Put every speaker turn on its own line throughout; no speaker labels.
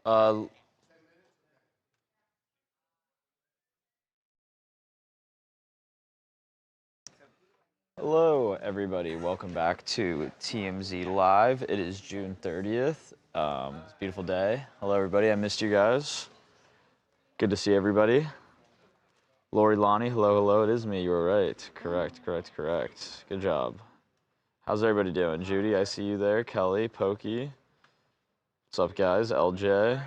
Uh, Hello, everybody. Welcome back to TMZ Live. It is June 30th. It's a beautiful day. Hello, everybody. I missed you guys. Good to see everybody. Lori Lonnie, hello, hello. It is me. You were right. Correct. Good job. How's everybody doing? Judy, I see you there. Kelly, Pokey. What's up, guys? LJ.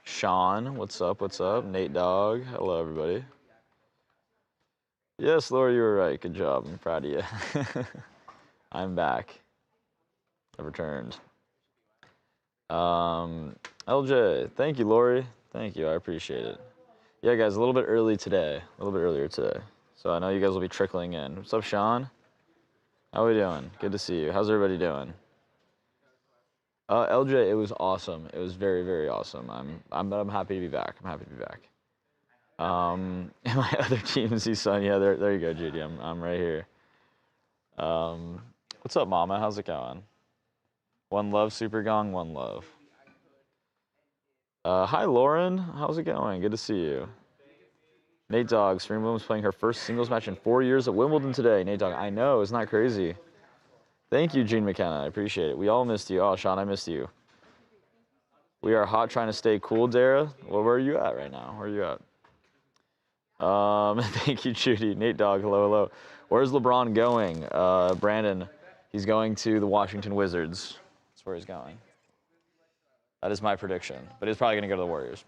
Sean, what's up? Nate Dogg. Hello, everybody. Yes, Lori, you were right. Good job. I'm proud of you. I'm back. I've returned. LJ, thank you, Lori. Thank you. I appreciate it. Yeah, guys, a little bit earlier today. So I know you guys will be trickling in. What's up, Sean? How are we doing? Good to see you. How's everybody doing? LJ, it was awesome. It was very, very awesome. I'm happy to be back. My other TMZ son, yeah, there you go, Judy. I'm right here. What's up, Mama? How's it going? One love, Super Gong. One love. Hi, Lauren. How's it going? Good to see you. Nate Dogg, Serena Williams playing her first singles match in 4 years at Wimbledon today. Nate Dogg, I know, isn't that crazy? Thank you, Gene McKenna. I appreciate it. We all missed you. Oh, Sean, I missed you. We are hot trying to stay cool, Dara. Well, where are you at right now? Where are you at? Thank you, Judy. Nate Dogg, hello, hello. Where's LeBron going? Brandon, he's going to the Washington Wizards. That's where he's going. That is my prediction. But he's probably going to go to the Warriors.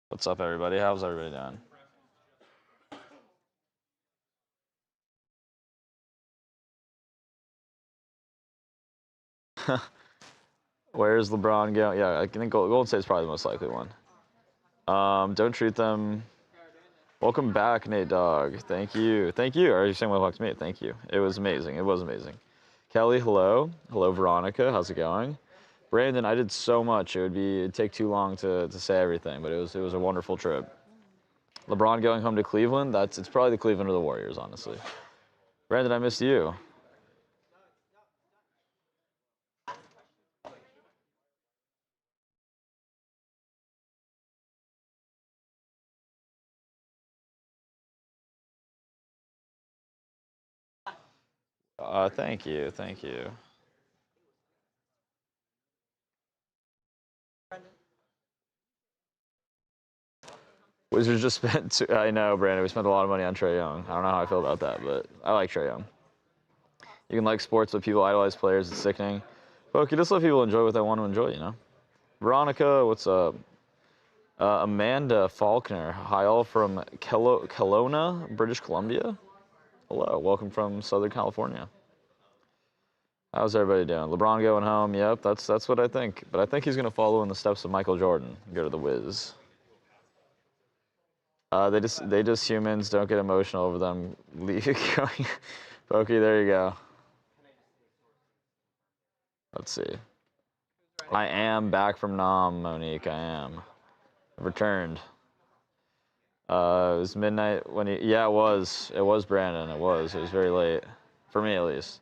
What's up, everybody? How's everybody doing? Where's LeBron going? Yeah, I think Golden State's probably the most likely one. Don't treat them. Welcome back, Nate Dogg. Thank you. Are you saying welcome to me? Thank you. It was amazing. Kelly, hello. Hello, Veronica. How's it going? Brandon, I did so much. It'd take too long to say everything, but it was a wonderful trip. LeBron going home to Cleveland. It's probably the Cleveland or the Warriors, honestly. Brandon, I missed you. Thank you. Wizards just spent. I know, Brandon. We spent a lot of money on Trae Young. I don't know how I feel about that, but I like Trae Young. You can like sports, but people idolize players. It's sickening. Look, you just let people enjoy what they want to enjoy, you know? Veronica, what's up? Amanda Faulkner, hi all from Kelowna, British Columbia. Hello, welcome from Southern California. How's everybody doing? LeBron going home? Yep, that's what I think. But I think he's going to follow in the steps of Michael Jordan and go to the Wiz. They just humans, don't get emotional over them. Leave it going. Pokey, there you go. Let's see. I am back from Nam, Monique. I am. I've returned. It was midnight when he. Yeah, it was. It was Brandon. It was. It was very late, for me at least.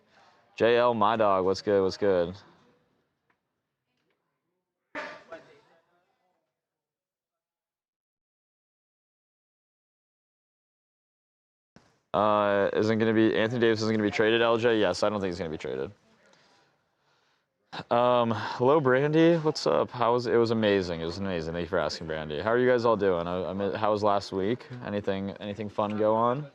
JL, my dog. What's good? What's good? Isn't gonna be Anthony Davis isn't gonna be traded? LJ? Yes, I don't think he's gonna be traded. Hello, Brandy. What's up? It was amazing. It was amazing. Thank you for asking, Brandy. How are you guys all doing? How was last week? Anything fun go on?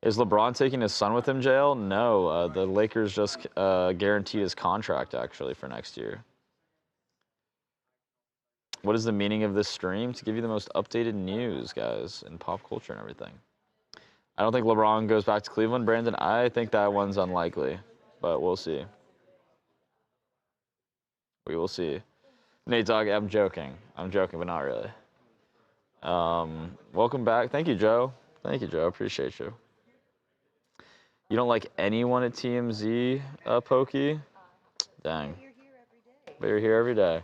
Is LeBron taking his son with him, JL? No. The Lakers just guaranteed his contract actually for next year. What is the meaning of this stream? To give you the most updated news, guys, in pop culture and everything. I don't think LeBron goes back to Cleveland, Brandon. I think that one's unlikely, but we'll see. We will see. Nate Dogg, I'm joking, but not really. Welcome back. Thank you, Joe. Appreciate you. You don't like anyone at TMZ, Pokey? Dang. But you're here every day.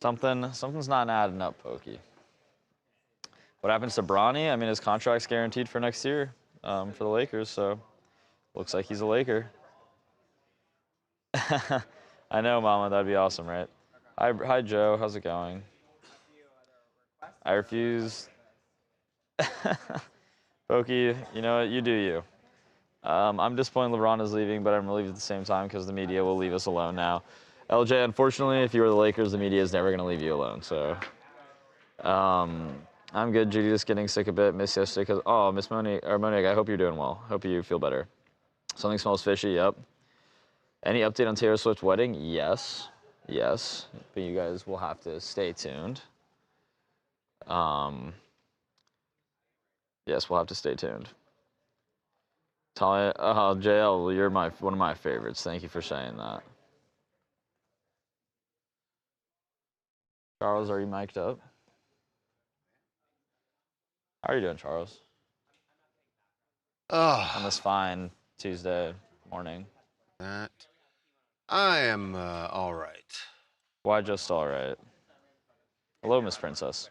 Something's not adding up, Pokey. What happens to Bronny? I mean, his contract's guaranteed for next year for the Lakers, so looks like he's a Laker. I know, Mama. That'd be awesome, right? Hi, Joe. How's it going? I refuse. Pokey, you know what? You do you. I'm disappointed LeBron is leaving, but I'm relieved at the same time because the media will leave us alone now. LJ, unfortunately, if you were the Lakers, the media is never going to leave you alone. So, I'm good. Judy, just getting sick a bit. Missed yesterday because, oh, Miss Monique, I hope you're doing well. Hope you feel better. Something smells fishy. Yep. Any update on Taylor Swift's wedding? Yes. Yes. But you guys will have to stay tuned. Yes, we'll have to stay tuned. Talia, JL, you're one of my favorites. Thank you for saying that. Charles, are you mic'd up? How are you doing, Charles? On this fine Tuesday morning.
I am all right.
Why just all right? Hello, Miss Princess.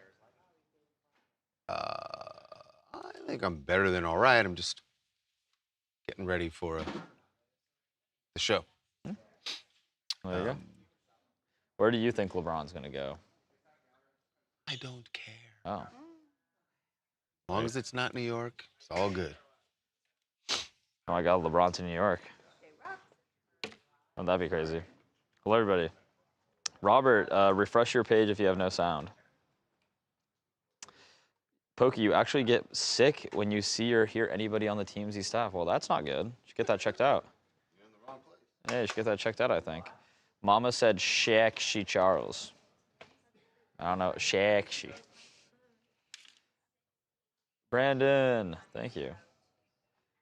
I think I'm better than all right. I'm just getting ready for the show.
There you go. Where do you think LeBron's going to go?
I don't care.
Oh.
As long as it's not New York, it's all good.
Oh my God, LeBron to New York. Oh, that'd be crazy. Hello, everybody. Robert, refresh your page if you have no sound. Pokey, you actually get sick when you see or hear anybody on the TMZ staff. Well, that's not good. You should get that checked out.
You're in the wrong place.
Yeah, you should get that checked out, I think. Mama said Shaq Charles. I don't know. Shaq. Brandon, thank you.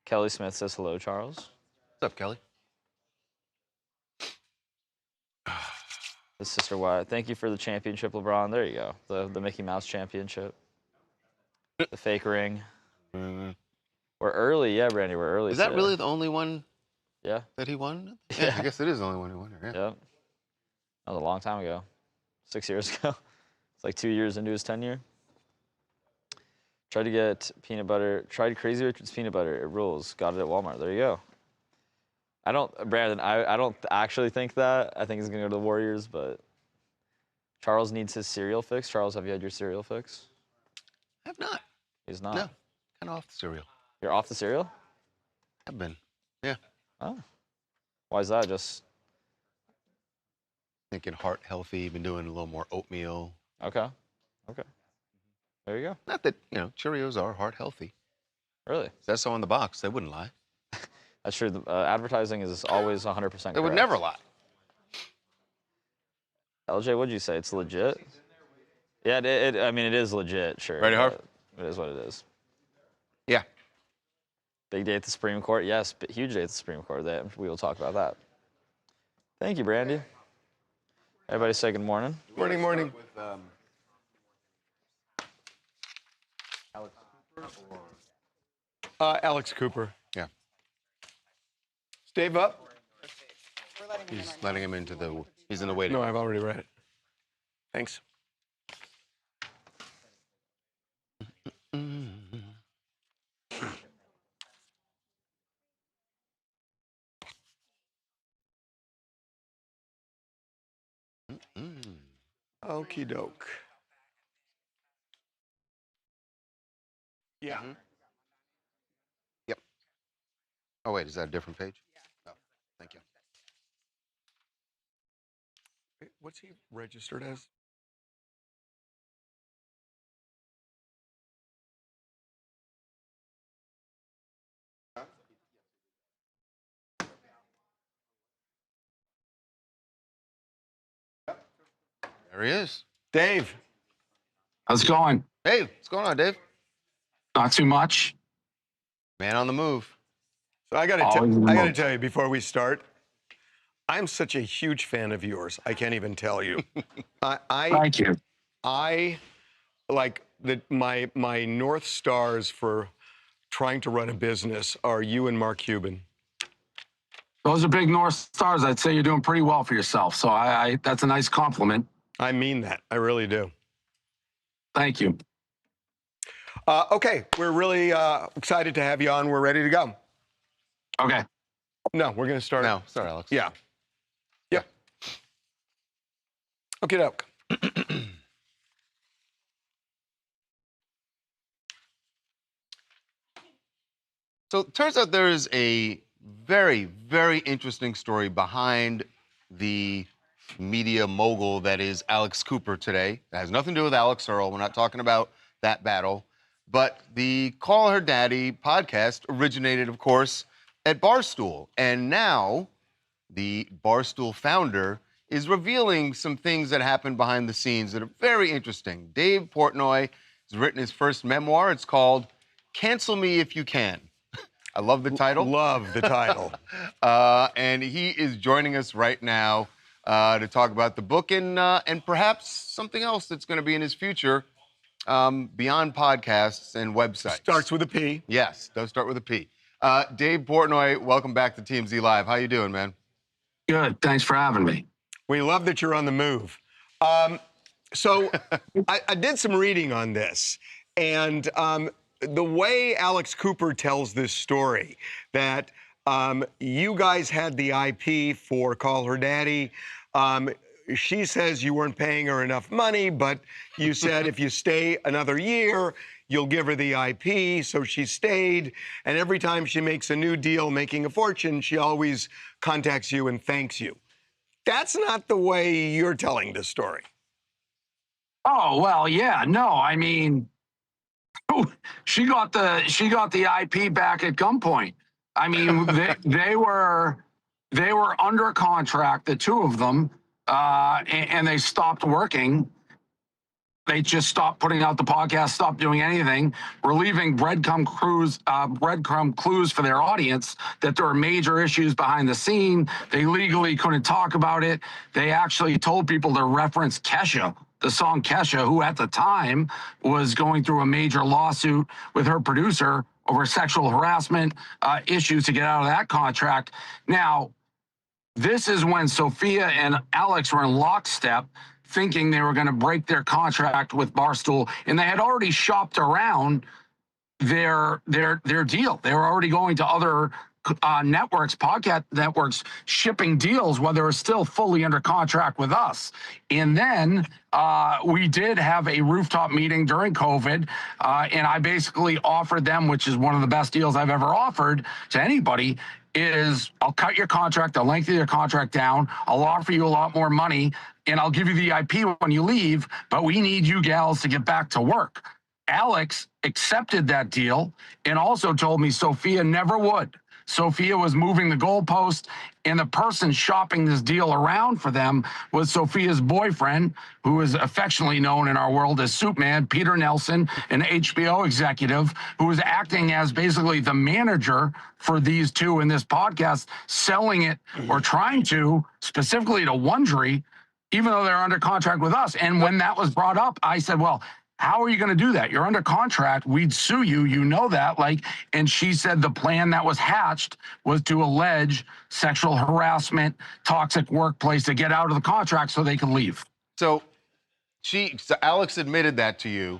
Kelly Smith says hello, Charles.
What's up, Kelly?
The Sister Wyatt. Thank you for the championship, LeBron. There you go. The Mickey Mouse championship. The fake ring.
Mm-hmm.
We're early. Yeah, Brandy, we're early.
Is that really the only one
Yeah.
that he won?
Yeah.
I guess it is the only one he won. Yeah.
Yep. That was a long time ago. 6 years ago. It's like 2 years into his tenure. Tried to get peanut butter. Tried Crazy Richard's peanut butter. It rules. Got it at Walmart. There you go. Brandon, I don't actually think that. I think he's going to go to the Warriors, but Charles needs his cereal fix. Charles, have you had your cereal fix?
I have not.
He's not.
No. Kind of off the cereal.
You're off the cereal?
I've been. Yeah.
Oh. Why is that? Just
thinking heart healthy. Been doing a little more oatmeal.
Okay. Okay. There you go.
Not that, Cheerios are heart healthy.
Really?
That's so on the box. They wouldn't lie.
That's true. Advertising is always 100% correct.
They would never lie.
LJ, what'd you say? It's legit? Yeah, I mean, it is legit, sure.
Ready, Harv?
It is what it is.
Yeah.
Big day at the Supreme Court. Yes, huge day at the Supreme Court. We will talk about that. Thank you, Brandy. Everybody say good morning.
Morning, morning. With,
Alex Cooper.
Yeah.
Is Dave up?
He's letting him into the. He's in the waiting.
No, I've already read it. Thanks. Okie doke. Yeah.
Yep. Oh, wait, is that a different page? Yeah. Oh, thank you.
Wait, what's he registered as?
There he is.
Dave.
How's it going?
Hey, what's going on, Dave?
Not too much.
Man on the move.
So I gotta tell you before we start, I'm such a huge fan of yours. I can't even tell you.
Thank you.
I like my North Stars for trying to run a business are you and Mark Cuban.
Those are big North Stars. I'd say you're doing pretty well for yourself. So that's a nice compliment.
I mean that. I really do.
Thank you.
Okay, we're really excited to have you on. We're ready to go.
Okay.
No, we're going to start.
No, sorry, Alex.
Yeah. Yep. Okay, doke.
So it turns out there is a very, very interesting story behind the media mogul that is Alex Cooper today. That has nothing to do with Alex Earl. We're not talking about that battle. But the Call Her Daddy podcast originated, of course, at Barstool. And now the Barstool founder is revealing some things that happened behind the scenes that are very interesting. Dave Portnoy has written his first memoir. It's called Cancel Me If You Can. I love the title.
Love the title.
And he is joining us right now to talk about the book and perhaps something else that's going to be in his future beyond podcasts and websites.
Starts with a P.
Yes, does start with a P. Dave Portnoy, welcome back to TMZ Live. How you doing, man?
Good. Thanks for having me.
We love that you're on the move. So I did some reading on this, and the way Alex Cooper tells this story, that you guys had the IP for Call Her Daddy. She says you weren't paying her enough money, but you said if you stay another year, you'll give her the IP. So she stayed, and every time she makes a new deal, making a fortune, she always contacts you and thanks you. That's not the way you're telling this story.
Oh, well, yeah. No, I mean, she got the IP back at gunpoint. I mean, they were under contract, the two of them, and they stopped working. They just stopped putting out the podcast, stopped doing anything. We're leaving breadcrumb clues for their audience that there are major issues behind the scene. They legally couldn't talk about it. They actually told people to reference Kesha, the song Kesha, who at the time was going through a major lawsuit with her producer over sexual harassment issues to get out of that contract. Now, this is when Sophia and Alex were in lockstep, thinking they were going to break their contract with Barstool, and they had already shopped around their deal. They were already going to other networks, podcast networks, shipping deals while they were still fully under contract with us. And then we did have a rooftop meeting during COVID, and I basically offered them, which is one of the best deals I've ever offered to anybody, is I'll cut your contract, I'll lengthen your contract down, I'll offer you a lot more money, and I'll give you the IP when you leave, but we need you gals to get back to work. Alex accepted that deal and also told me Sophia never would. Sophia was moving the goalpost, and the person shopping this deal around for them was Sophia's boyfriend, who is affectionately known in our world as Soup Man, Peter Nelson, an HBO executive who was acting as basically the manager for these two in this podcast, selling it or trying to, specifically to Wondery, even though they're under contract with us. And when that was brought up, I said, well, how are you going to do that? You're under contract. We'd sue you. You know that. And she said the plan that was hatched was to allege sexual harassment, toxic workplace to get out of the contract so they could leave.
So Alex admitted that to you.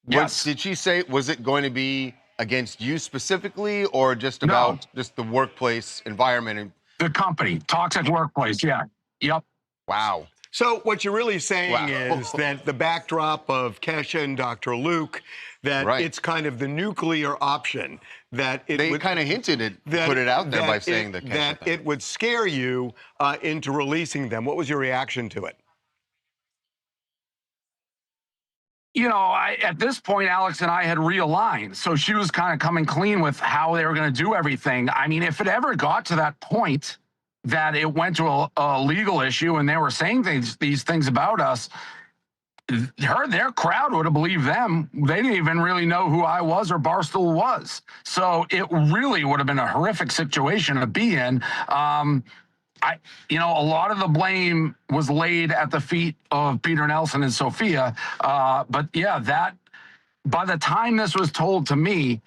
Yes.
Did she say, was it going to be against you specifically or just about just the workplace environment? And
the company, toxic workplace. Yeah. Yep.
wow.
So what you're really saying is that the backdrop of Kesha and Dr. Luke, that it's kind of the nuclear option, that it
they
would,
kind of hinted it, put it out there by saying that Kesha thing.
It would scare you into releasing them. What was your reaction to it?
You know, at this point, Alex and I had realigned. So she was kind of coming clean with how they were going to do everything. I mean, if it ever got to that point that it went to a legal issue and they were saying these things about us, their crowd would have believed them. They didn't even really know who I was or Barstool was. So it really would have been a horrific situation to be in. A lot of the blame was laid at the feet of Peter Nelson and Sophia. But yeah, that by the time this was told to me,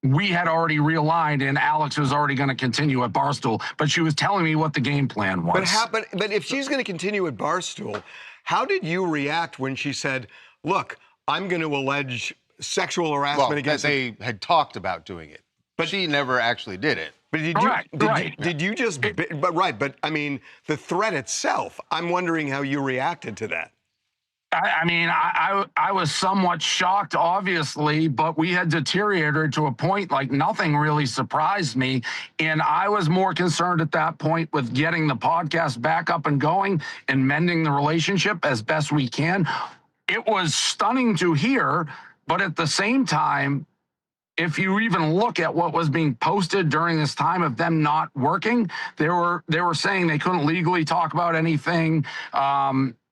we had already realigned and Alex was already going to continue at Barstool, but she was telling me what the game plan was.
But if she's going to continue at Barstool, how did you react when she said, look, I'm going to allege sexual harassment
Well,
against
they had talked about doing it, but she never actually did it.
But did you just? But I mean, the threat itself. I'm wondering how you reacted to that.
I mean, I was somewhat shocked, obviously, but we had deteriorated to a point like nothing really surprised me. And I was more concerned at that point with getting the podcast back up and going and mending the relationship as best we can. It was stunning to hear, but at the same time, if you even look at what was being posted during this time of them not working, they were saying they couldn't legally talk about anything.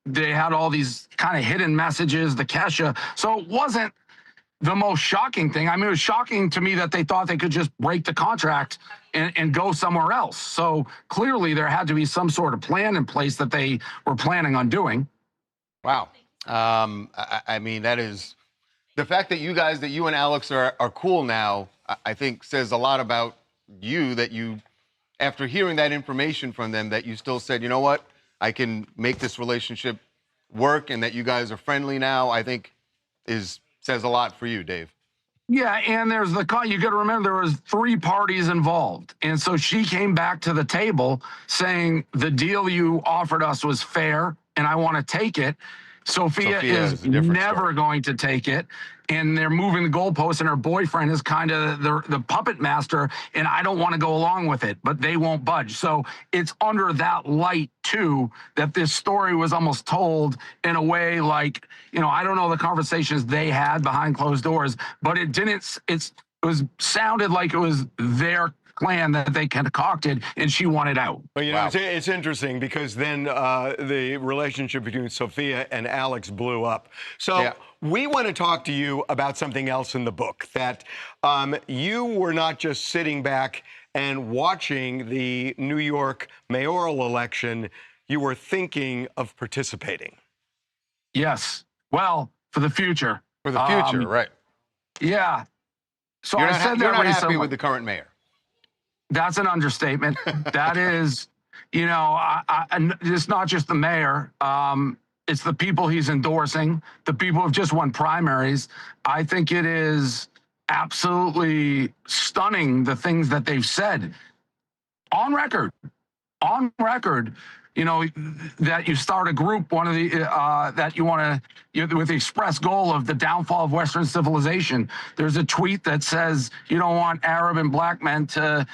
They had all these kind of hidden messages, the Kesha. So it wasn't the most shocking thing. I mean, it was shocking to me that they thought they could just break the contract and go somewhere else. So clearly there had to be some sort of plan in place that they were planning on doing.
Wow. I mean, that is the fact that you and Alex are cool now, I think says a lot about you, that you, after hearing that information from them, that you still said, you know what, I can make this relationship work, and that you guys are friendly now, I think says a lot for you, Dave.
Yeah, and there's you got to remember there was 3 parties involved. And so she came back to the table saying the deal you offered us was fair and I want to take it. Sophia is never going to take it, and they're moving the goalposts, and her boyfriend is kind of the puppet master, and I don't want to go along with it, but they won't budge. So it's under that light, too, that this story was almost told in a way like, you know, I don't know the conversations they had behind closed doors, but it sounded like it was their plan that they concocted, and she wanted out.
Well, you know, it's interesting because then the relationship between Sophia and Alex blew up. So we want to talk to you about something else in the book, that you were not just sitting back and watching the New York mayoral election, you were thinking of participating.
Yes. Well, for the future.
For the future, right.
Yeah. So
you're
I said
you're
that
not happy with the current mayor.
That's an understatement. That is, you know, it's not just the mayor. It's the people he's endorsing, the people who have just won primaries. I think it is absolutely stunning, the things that they've said on record, you know, that you start a group, one of the, that you want to, with the express goal of the downfall of Western civilization. There's a tweet that says you don't want Arab and black men to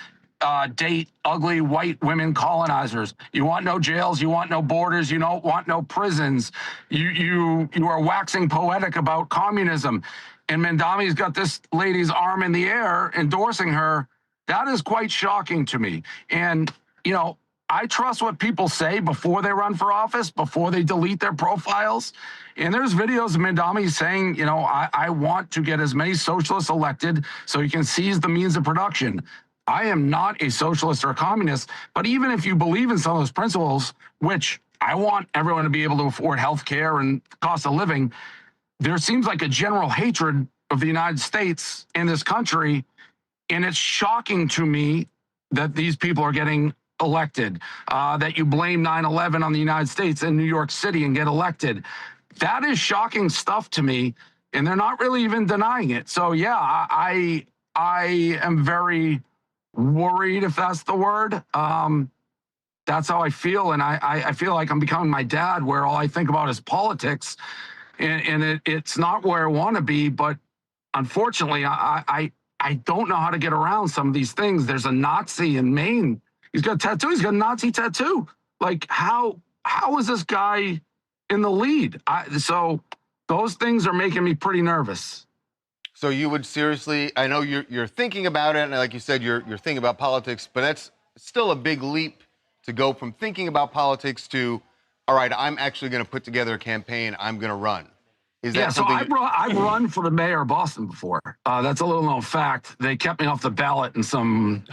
date ugly white women colonizers. You want no jails. You want no borders. You don't want no prisons. You are waxing poetic about communism. And Mandami's got this lady's arm in the air endorsing her. That is quite shocking to me. And, you know, I trust what people say before they run for office, before they delete their profiles. And there's videos of Mandami saying, you know, I want to get as many socialists elected so you can seize the means of production. I am not a socialist or a communist, but even if you believe in some of those principles, which I want everyone to be able to afford health care and cost of living, there seems like a general hatred of the United States in this country. And it's shocking to me that these people are getting elected, that you blame 9/11 on the United States and New York City and get elected. That is shocking stuff to me, and they're not really even denying it. So yeah, I am very worried, if that's the word. That's how I feel, and I feel like I'm becoming my dad, where all I think about is politics, and it's not where I want to be. But unfortunately, I don't know how to get around some of these things. There's a Nazi in Maine. He's got a tattoo. He's got a Nazi tattoo. Like, how is this guy in the lead? So those things are making me pretty nervous.
So you would seriously, I know you're thinking about it, and like you said, you're thinking about politics, but that's still a big leap to go from thinking about politics to, all right, I'm actually going to put together a campaign, I'm going to run. Is that
so I've run for the mayor of Boston before. That's a little known fact. They kept me off the ballot in some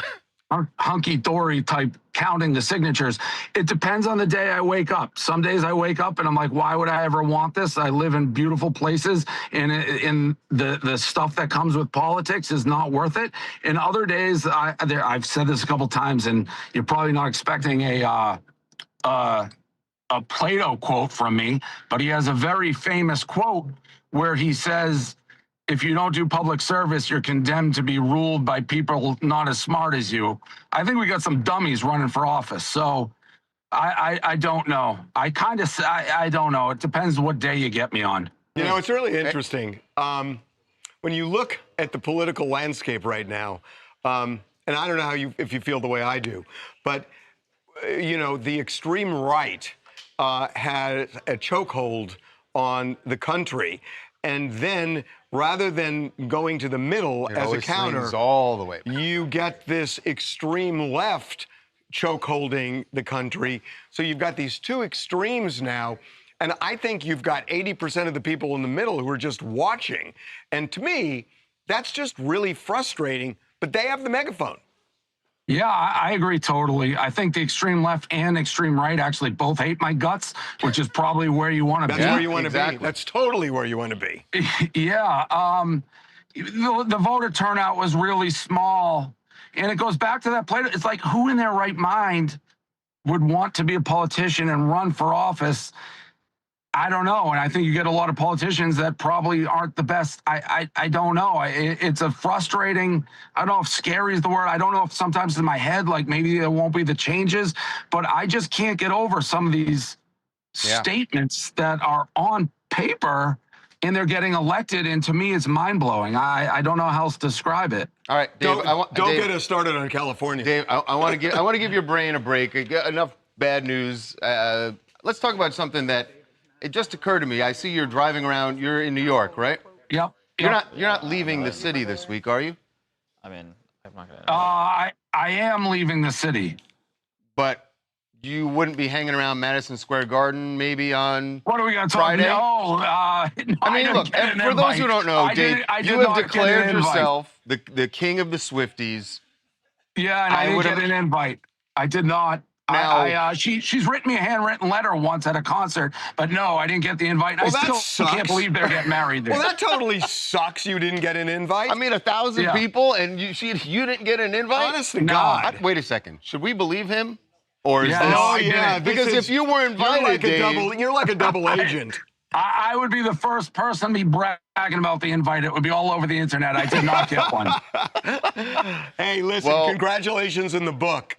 hunky-dory type counting the signatures. It depends on the day I wake up. Some days I wake up and I'm like, why would I ever want this? I live in beautiful places, and the stuff that comes with politics is not worth it. And other days, I've said this a couple times, and you're probably not expecting a Plato quote from me, but he has a very famous quote where he says, if you don't do public service, you're condemned to be ruled by people not as smart as you. I think we got some dummies running for office. So I don't know. I don't know. It depends what day you get me on.
You know, it's really interesting. When you look at the political landscape right now, and I don't know if you feel the way I do, but you know, the extreme right had a chokehold on the country, and then rather than going to the middle as a counter,
all the way back.
you get this extreme left chokeholding the country. So you've got these two extremes now. And I think you've got 80% of the people in the middle who are just watching. And to me, that's just really frustrating. But they have the megaphone.
Yeah, I agree totally. I think the extreme left and extreme right actually both hate my guts, which is probably where you want to be.
That's where you want to be. That's totally where you want to be.
Yeah. The voter turnout was really small. And it goes back to that play. It's like, who in their right mind would want to be a politician and run for office? I don't know. And I think you get a lot of politicians that probably aren't the best. I don't know. It's a frustrating, I don't know if scary is the word. I don't know if sometimes in my head, like maybe there won't be the changes, but I just can't get over some of these statements that are on paper and they're getting elected. And to me, it's mind blowing. I don't know how else to describe it.
All right, Dave.
Don't
Dave,
get us started on California.
Dave, I want to give your brain a break. Enough bad news. Let's talk about something that it just occurred to me. I see you're driving around. You're in New York, right?
Yep.
You're not leaving the city this week, are you?
I mean, I'm not gonna.
I am leaving the city.
But you wouldn't be hanging around Madison Square Garden maybe on
What are we going to talk
Friday?
No,
I mean, look, for those who don't know, Dave, you have declared yourself the king of the Swifties.
Yeah, and I didn't get an invite. I did not.
Now,
she's written me a handwritten letter once at a concert, but no, I didn't get the invite.
Well,
I still can't believe they're getting married there.
Well, that totally sucks. You didn't get an invite.
I mean, 1,000 people, and you didn't get an invite?
Honest to God.
Wait a second. Should we believe him? Or is
Yeah,
this...
no,
Oh,
I
yeah.
Because if you were invited,
you're like a double agent.
I would be the first person to be bragging about the invite. It would be all over the internet. I did not get one.
Hey, listen, congratulations in the book.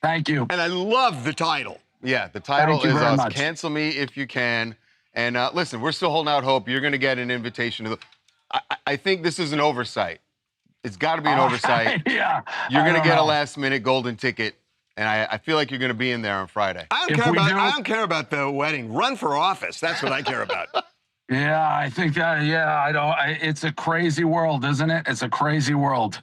Thank you.
And I love the title.
Yeah, the title
Thank you
is
very
Us.
much.
Cancel Me If You Can. And listen, we're still holding out hope. You're going to get an invitation to the... I think this is an oversight. It's got to be an oversight.
Yeah.
You're going to get a last-minute golden ticket, and I feel like you're going to be in there on Friday.
I don't care about the wedding. Run for office. That's what I care about.
Yeah, I think that, it's a crazy world, isn't it? It's a crazy world.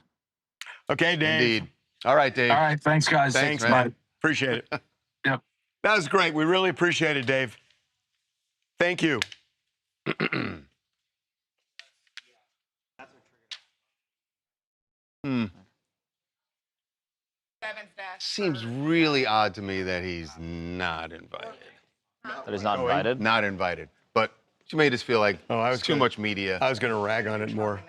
Okay, Dave.
Indeed. All right, Dave.
All right, thanks, guys.
Thanks,
man.
Bye.
Appreciate it.
Yep.
That was great. We really appreciate it, Dave. Thank you.
Seems really odd to me that he's not invited.
That he's not invited.
Not invited. But she made us feel like it's too much media.
I was going to rag on it more.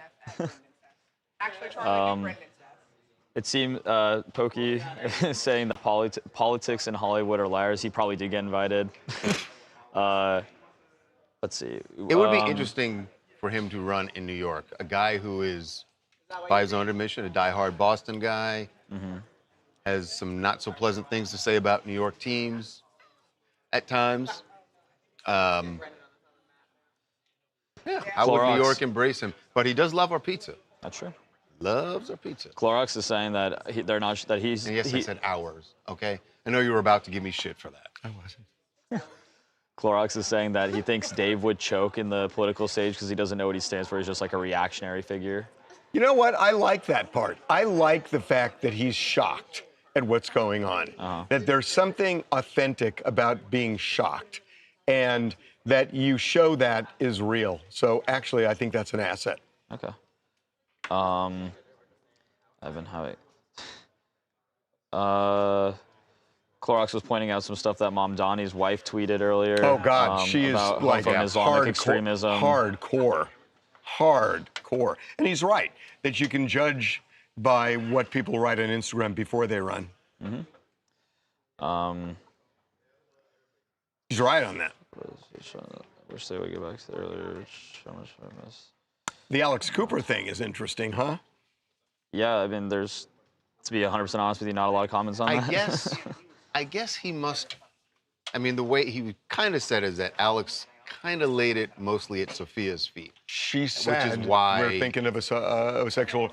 It seemed Pokey is saying that politics in Hollywood are liars. He probably did get invited. Let's see.
It would be interesting for him to run in New York. A guy who is, by his own admission, a diehard Boston guy, has some not so pleasant things to say about New York teams at times. How would New York embrace him? But he does love our pizza.
That's true.
Loves our pizza.
Clorox is saying that they're not that he's.
And yes, I said ours. Okay, I know you were about to give me shit for that.
I wasn't.
Clorox is saying that he thinks Dave would choke in the political stage because he doesn't know what he stands for. He's just like a reactionary figure.
You know what? I like that part. I like the fact that he's shocked at what's going on. That there's something authentic about being shocked, and that you show that is real. So actually, I think that's an asset.
Okay. Evan, how Clorox was pointing out some stuff that Mom Donnie's wife tweeted earlier.
Oh God, she is like a
Islamic extremism.
Hardcore. And he's right that you can judge by what people write on Instagram before they run. He's right on that.
Wish they would get back to the earlier. So much I miss.
The Alex Cooper thing is interesting, huh?
Yeah, I mean, there's, to be 100% honest with you, not a lot of comments on that.
I guess he must. I mean, the way he kind of said is that Alex kind of laid it mostly at Sophia's feet.
She said,
why-
we're thinking of a sexual.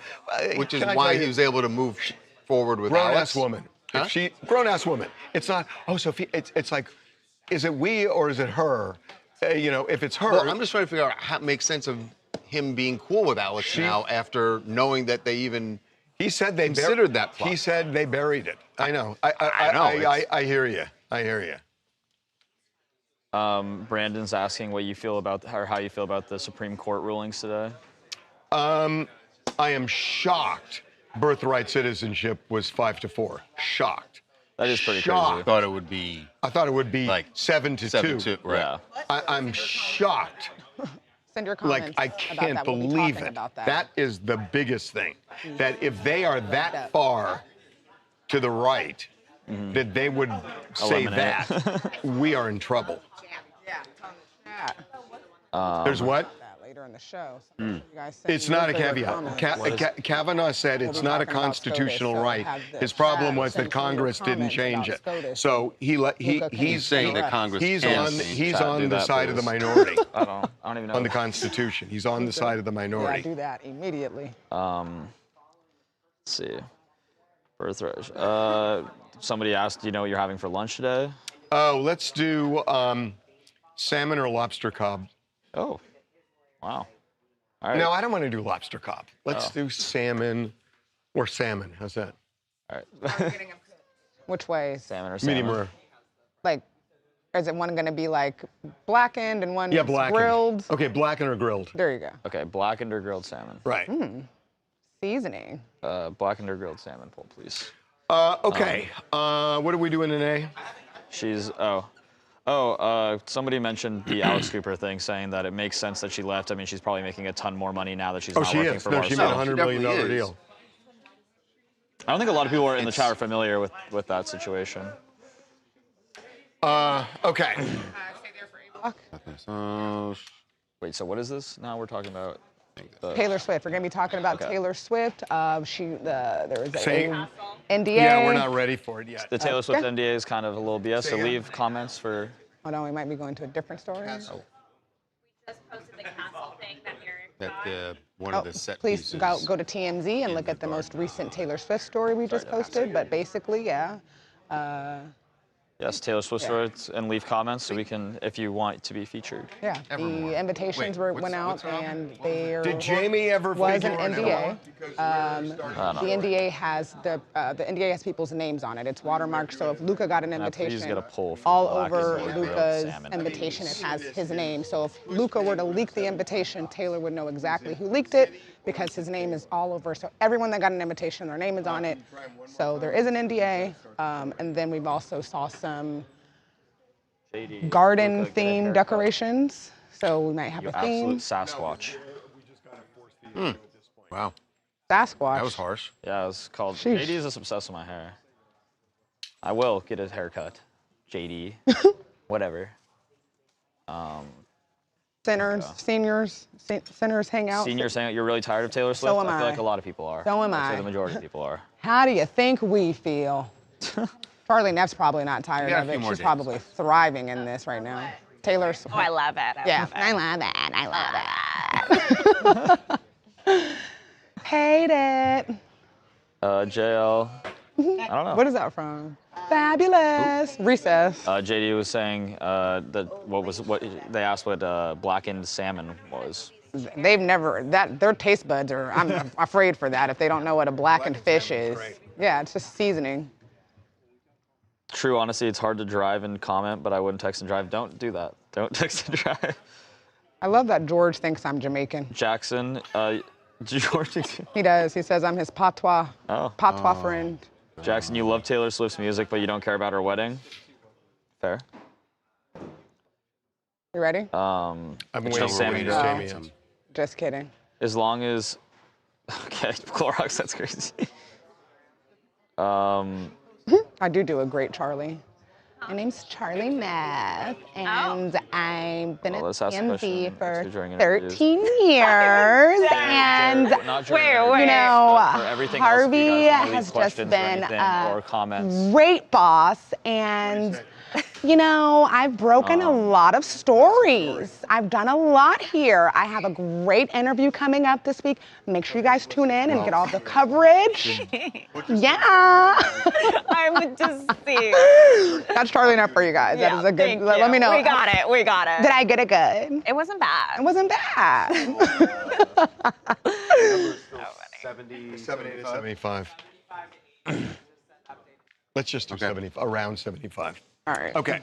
Which is
Can I
why
tell
he
you,
was able to move forward with Alex.
grown-ass woman.
Huh?
If she, grown-ass woman. It's not, oh, Sophia, it's like, is it we or is it her? You know, if it's her.
Well, I'm just trying to figure out how to make sense of him being cool with Alex now after knowing that they even.
He said they
considered that plot.
He said they buried it. I know. I hear you. I hear you.
Brandon's asking what you feel about, or how you feel about the Supreme Court rulings today.
I am shocked. Birthright citizenship was 5-4. Shocked.
That is pretty
Shocked.
crazy.
I thought it would be
I thought it would be
like
7-2.
7-2, right?
Yeah.
I'm shocked.
Send your
Like,
comments
I
about
can't
that. We'll be
believe
talking
it.
about that.
That is the biggest thing. That if they are that far to the right, that they would say
Eliminate.
that, we are in trouble.
Yeah.
There's what?
That later in the show. So you guys send
It's not a
me your
caveat.
comments.
Kavanaugh said it's not a
talking about
constitutional
SCOTUS, so
right.
have the
His problem
chat
was that
send me your
Congress didn't
comments
change
about
it.
SCOTUS.
So
Luca can
he's
saying that
correct.
Congress
he's
can
on
change
he's
Chat, do
on the
that,
side of the
please.
minority
I don't even know.
on the Constitution. He's on the side of the
Yeah,
minority.
do that immediately.
Let's see. Birthright. Somebody asked, do you know what you're having for lunch today?
Oh, let's do salmon or lobster cob.
Oh, wow. All right.
No, I don't want to do lobster cob. Let's
Oh.
do salmon or salmon. How's that?
All right.
Which way?
Salmon or salmon?
Medium rare.
Like, is it one going to be like blackened and one
Yeah, blackened.
grilled?
Okay, blackened or grilled.
There you go.
Okay, blackened or grilled salmon?
Right.
Seasoning.
Blackened or grilled salmon, pull, please.
Okay. What are we doing today?
She's, somebody mentioned the Alex Cooper thing, saying that it makes sense that she left. I mean, she's probably making a ton more money now that she's
Oh,
not
she
working
is.
for
No, she made a
Barstool.
$100 million
definitely is.
deal.
I don't think a lot of people are in the chat are familiar with that situation.
Okay.
Wait, so what is this? Now we're talking about
Taylor Swift. We're going to be talking about Taylor Swift. There was
Say-
a NDA.
Yeah, we're not ready for it yet.
the Taylor Swift
Okay.
NDA is kind of a little BS, so
Say again?
leave comments for.
Hold on, we might be going to a different story.
just posted the castle thing that Eric
That one
Oh,
of the set
please
pieces.
go to TMZ and look at the most recent Taylor Swift story we just posted. But basically, yeah.
Yes, Taylor Swift stories, and leave comments so we can, if you want to be featured.
Yeah,
Evermore.
the invitations
Wait,
went out,
what's her album?
and there
Did Jamie ever
was an
figure
NDA.
I don't know.
The NDA has the NDA has people's names on it. It's watermarked. So if Luca got an
Now, please
invitation,
get a poll for
all
Black
over
and Grilled
Luca's
Salmon,
invitation,
please.
it has his name. So if Luca were to leak the invitation, Taylor would know exactly who leaked it because his name is all over. So everyone that got an invitation, their name is on it. So there is an NDA, and then we've also saw some garden-themed decorations. So we might have
You
a theme.
absolute Sasquatch.
Wow,
Sasquatch.
that was harsh.
Yeah, it's called.
Sheesh.
JD is just obsessed with my hair. I will get a haircut. JD. Whatever.
Sinners, seniors, sinners hang out.
Senior saying you're really tired of Taylor Swift.
So am
I feel
I.
like a lot of people are.
So am
I'd say
I.
the majority of people are.
How do you think we feel? Charlie Neff's probably not tired
got a
of
few
it.
more
She's
days.
probably thriving in this right now. Taylor's.
Oh, I love it.
Yeah, I love it. Hate it.
JL. I don't know.
What is that from? Fabulous. Recess.
JD was saying that what they asked what blackened salmon was.
They've never their taste buds are. I'm afraid for that if they don't know what a blackened fish is. Yeah, it's just seasoning.
True, honestly, it's hard to drive and comment, but I wouldn't text and drive. Don't do that. Don't text and drive.
I love that George thinks I'm Jamaican.
Jackson, George.
He does. He says I'm his patois friend.
Jackson, you love Taylor Swift's music, but you don't care about her wedding. Fair.
You ready?
I'm
It's
waiting
just
for
Sammy
Wayne
Girl.
Jamie in.
Just kidding.
As long as, okay, Clorox, that's crazy.
I do a great Charlie. My name's Charlie Meth, and I've been at
Let's ask a question.
TMZ for
Let's do during interviews.
13 years, and
Not during
you
interviews,
know,
but for everything else, if you
Harvey
guys wanna leave
has just
questions or
been
anything
a
or comments.
great boss, and you know, I've broken a lot of stories. I've done a lot here. I have a great interview coming up this week. Make sure you guys tune in and get all the coverage. Yeah.
I'm just seeing.
That's Charlie enough for you guys.
Yeah,
that is a
thank
good. Let
you.
me know.
We got it. We got it.
Did I get it good?
It wasn't bad.
It wasn't bad.
70 to 75. Let's just do 70, around 75.
All right.
Okay,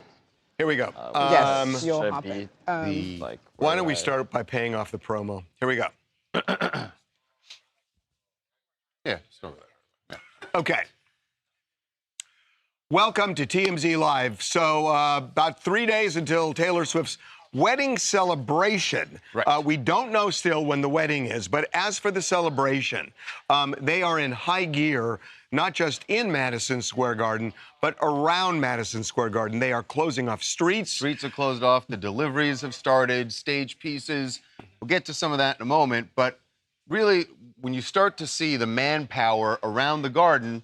here we go.
Yes, you'll
should
hop
be
in.
like.
Why don't we start by paying off the promo? Here we go.
Yeah, start with that.
Okay. Welcome to TMZ Live. So about 3 days until Taylor Swift's wedding celebration.
Right.
We don't know still when the wedding is, but as for the celebration, they are in high gear, not just in Madison Square Garden, but around Madison Square Garden. They are closing off streets.
Streets are closed off. The deliveries have started. Stage pieces. We'll get to some of that in a moment. But really, when you start to see the manpower around the garden,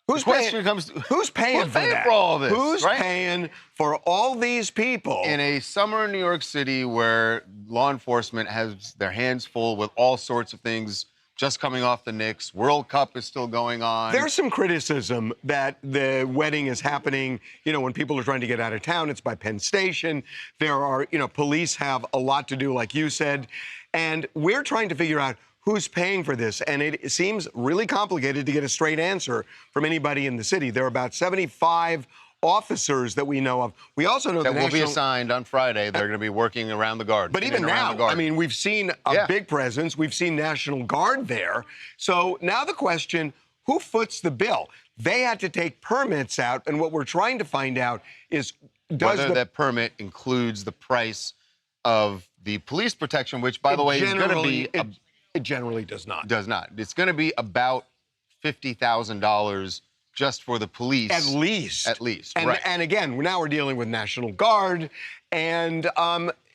Who's
the question comes:
Who's paying
who's
for
paying
that?
for all this?
Who's
right?
paying for all these people?
In a summer in New York City where law enforcement has their hands full with all sorts of things just coming off the Knicks, World Cup is still going on.
There's some criticism that the wedding is happening, you know, when people are trying to get out of town. It's by Penn Station. There are, you know, police have a lot to do, like you said. And we're trying to figure out who's paying for this. And it seems really complicated to get a straight answer from anybody in the city. There are about 75 officers that we know of. We also know
that
the
will be
National...
assigned on Friday. They're going to be working around the garden.
But
in
even
and around
now,
the garden.
I mean, we've seen a big presence. We've seen National Guard there. So now the question, who foots the bill? They had to take permits out, and what we're trying to find out is
whether that permit includes the price of the police protection, which, by the way, is going to be...
It generally does not.
Does not. It's going to be about $50,000 just for the police.
At least.
At least,
and,
right.
And again, now we're dealing with National Guard, and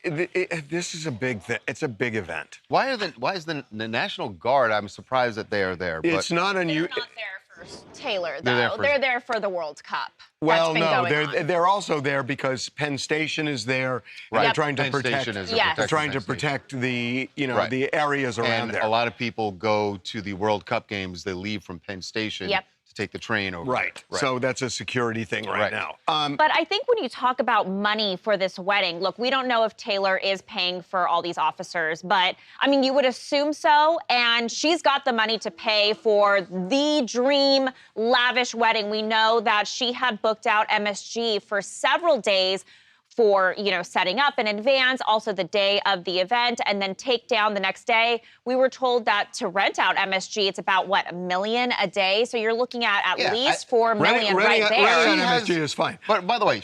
this is a big thing. It's a big event.
Why is the National Guard? I'm surprised that they are there. But
it's not unusual.
They're not there for Taylor, though.
They're
They're there for the World Cup.
Well,
That's been going on.
they're also there because Penn Station is there.
Right.
They're trying to
Penn
protect.
Station is a
Yes.
protected
Trying to
Penn Station.
protect the
Right.
the areas around
And
there.
a lot of people go to the World Cup games. They leave from Penn Station to take the train over.
Right.
Right.
So that's a security thing right now.
But I think when you talk about money for this wedding, look, we don't know if Taylor is paying for all these officers, but I mean, you would assume so. And she's got the money to pay for the dream lavish wedding. We know that she had booked out MSG for several days for, you know, setting up in advance, also the day of the event, and then take down the next day. We were told that to rent out MSG, it's about, what, $1 million a day? So you're looking at least $4 million right there.
Renting MSG is fine.
But by the way,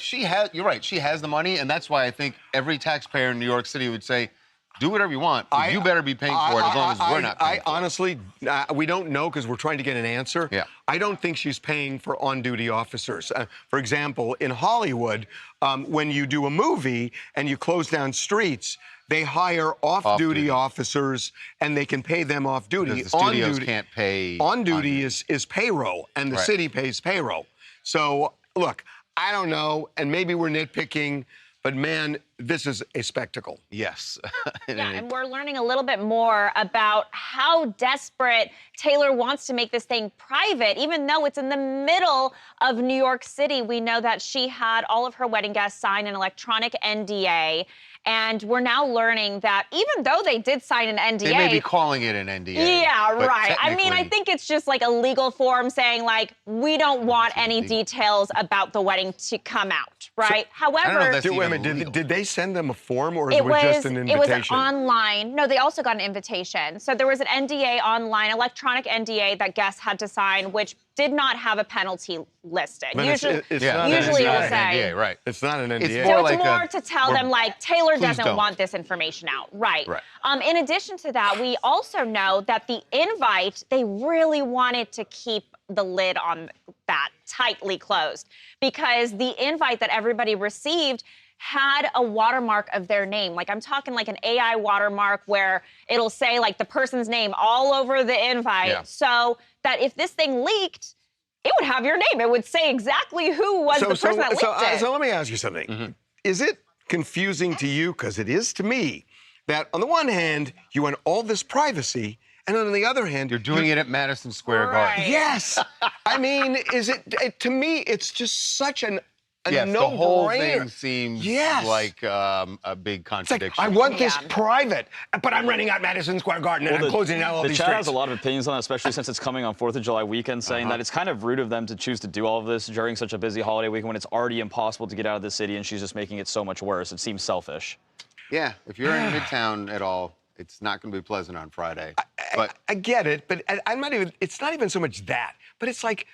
you're right, she has the money, and that's why I think every taxpayer in New York City would say, do whatever you want, but you better be paying for it as long as we're not paying for it.
Honestly, we don't know because we're trying to get an answer.
Yeah.
I don't think she's paying for on-duty officers. For example, in Hollywood, when you do a movie and you close down streets, they hire off-duty officers, and they can pay them off-duty.
Because the studios can't pay.
On-duty is payroll, and the city pays payroll. So, look, I don't know, and maybe we're nitpicking, but man, this is a spectacle.
Yes.
Yeah, and we're learning a little bit more about how desperate Taylor wants to make this thing private, even though it's in the middle of New York City. We know that she had all of her wedding guests sign an electronic NDA. And we're now learning that even though they did sign an NDA...
They may be calling it an NDA.
Yeah, right. I mean, I
technically-
think it's just like a legal form saying, like, we don't want any details about the wedding to come out, right?
I don't know if
However...
that's
Wait a
even
minute,
legal.
did they send them a form, or is it just an invitation?
It was online. No, they also got an invitation. So there was an NDA online, electronic NDA that guests had to sign, which did not have a penalty listed.
But
usually,
it's not
usually
an
it will
an
say.
NDA, right?
It's not an NDA.
It's
So
more
it's
like
more to tell them, like, Taylor doesn't
don't.
want this information out. Right.
Right.
In addition to that, we also know that the invite, they really wanted to keep the lid on that tightly closed, because the invite that everybody received had a watermark of their name. Like, I'm talking like an AI watermark where it'll say like the person's name all over the invite.
Yeah.
So that if this thing leaked, it would have your name. It would say exactly who was the person that leaked it.
So let me ask you something.
Mm-hmm.
Is it confusing to you, because it is to me, that on the one hand, you want all this privacy, and on the other hand,
You're doing it at Madison Square Garden.
Right.
Yes. I mean, to me, it's just such a
Yes,
no-brainer.
the whole thing seems
Yes.
like a big
It's like,
contradiction.
I want this
Yeah.
private, but I'm renting out Madison Square Garden, and I'm closing down all
The
these
chat
streets.
has a lot of opinions on that, especially since it's coming on 4th of July weekend, saying that it's kind of rude of them to choose to do all of this during such a busy holiday weekend when it's already impossible to get out of the city, and she's just making it so much worse. It seems selfish.
Yeah, if you're in Midtown at all, it's not going to be pleasant on Friday. But
I get it, but I'm not even. It's not even so much that, but it's like,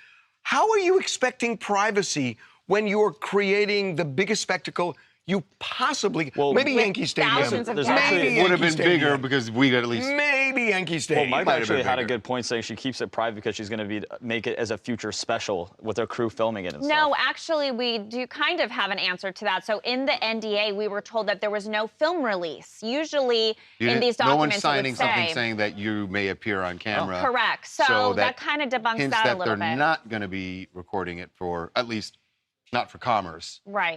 how are you expecting privacy when you're creating the biggest spectacle you possibly?
Well,
maybe
with
Yankee Stadium.
thousands of
There's
guests.
actually-
Maybe
it would have
Yankee
been bigger
Stadium.
because we at least.
Maybe Yankee
Well,
Stadium.
Mike
might have
actually
been
had a
bigger.
good point saying she keeps it private because she's going to make it as a future special with their crew filming it and stuff.
No, actually, we do kind of have an answer to that. So in the NDA, we were told that there was no film release. Usually in these
no one's
documents,
signing
it would say,
something saying that you may appear on camera.
correct. So that
that
kind of debunks
hints
that a
that
little
they're
bit.
not going to be recording it for, at least not for commerce.
Right.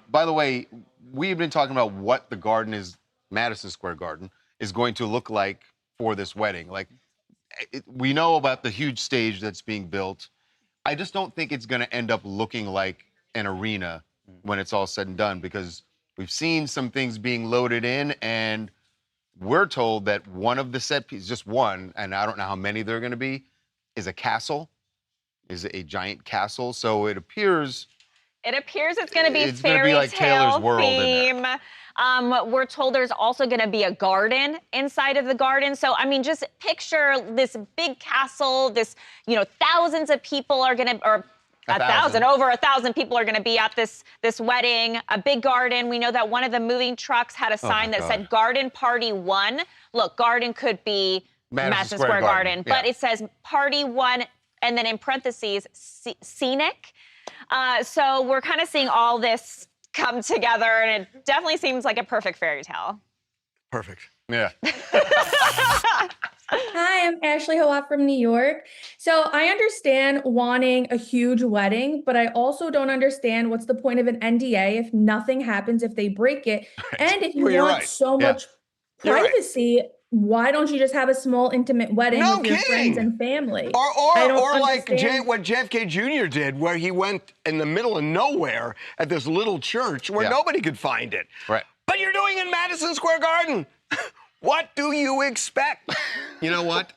By the way, we've been talking about what the garden is, Madison Square Garden, is going to look like for this wedding. Like, we know about the huge stage that's being built. I just don't think it's going to end up looking like an arena when it's all said and done, because we've seen some things being loaded in, and we're told that one of the set pieces, just one, and I don't know how many there are going to be, is a castle, is a giant castle. So it appears
it's going to be
it's gonna be
fairy
like
tale
Taylor's world in
theme. We're told there's also going to be a garden inside of the garden. So, I mean, just picture this big castle, this, thousands of people are going to, or over 1,000 people are going to be at this wedding, a big garden. We know that one of the moving trucks had a sign that said Garden Party 1. Look, garden could be Madison Square Garden, but it says Party 1, and then in parentheses, scenic. So we're kind of seeing all this come together, and it definitely seems like a perfect fairy tale.
Perfect.
Yeah.
Hi, I'm Ashley Hoa from New York. So I understand wanting a huge wedding, but I also don't understand what's the point of an NDA if nothing happens if they break it. And if you
Well, you're
want
right.
so
Yeah.
much
You're right.
privacy, why don't you just have a small intimate wedding
No
with your friends
kidding.
and family?
Or
I don't
like
understand.
what JFK Jr. did, where he went in the middle of nowhere at this little church where
Yeah.
nobody could find it.
Right.
But you're doing it in Madison Square Garden. What do you expect? You know what?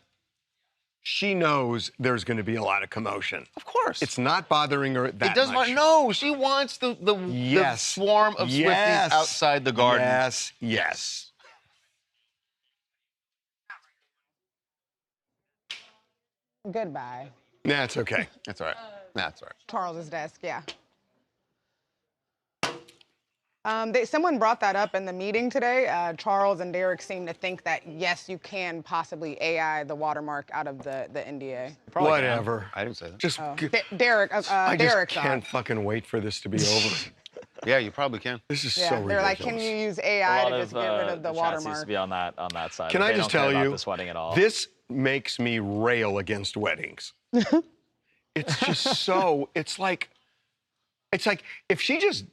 She knows there's going to be a lot of commotion.
Of course.
It's not bothering her that
It does
much.
not. No, she wants the
Yes.
swarm of
Yes.
Swifties outside the garden.
Yes, yes.
Goodbye.
That's okay.
That's all right. That's all right.
Charles's desk, yeah. Someone brought that up in the meeting today. Charles and Derek seem to think that, yes, you can possibly AI the watermark out of the NDA.
Probably can.
Whatever.
I didn't say that.
Just,
Derek,
I just
Derek
can't fucking wait for this to be over.
Yeah, you probably can.
This is
Yeah,
so
they're
ridiculous.
like, can you use
A
AI
lot
to just
of
get rid of the
chat seems to
watermark?
be on that side.
Can
They
I
don't
just
care
tell
about
you,
this wedding at all.
this makes me rail against weddings. It's just so, it's like if she just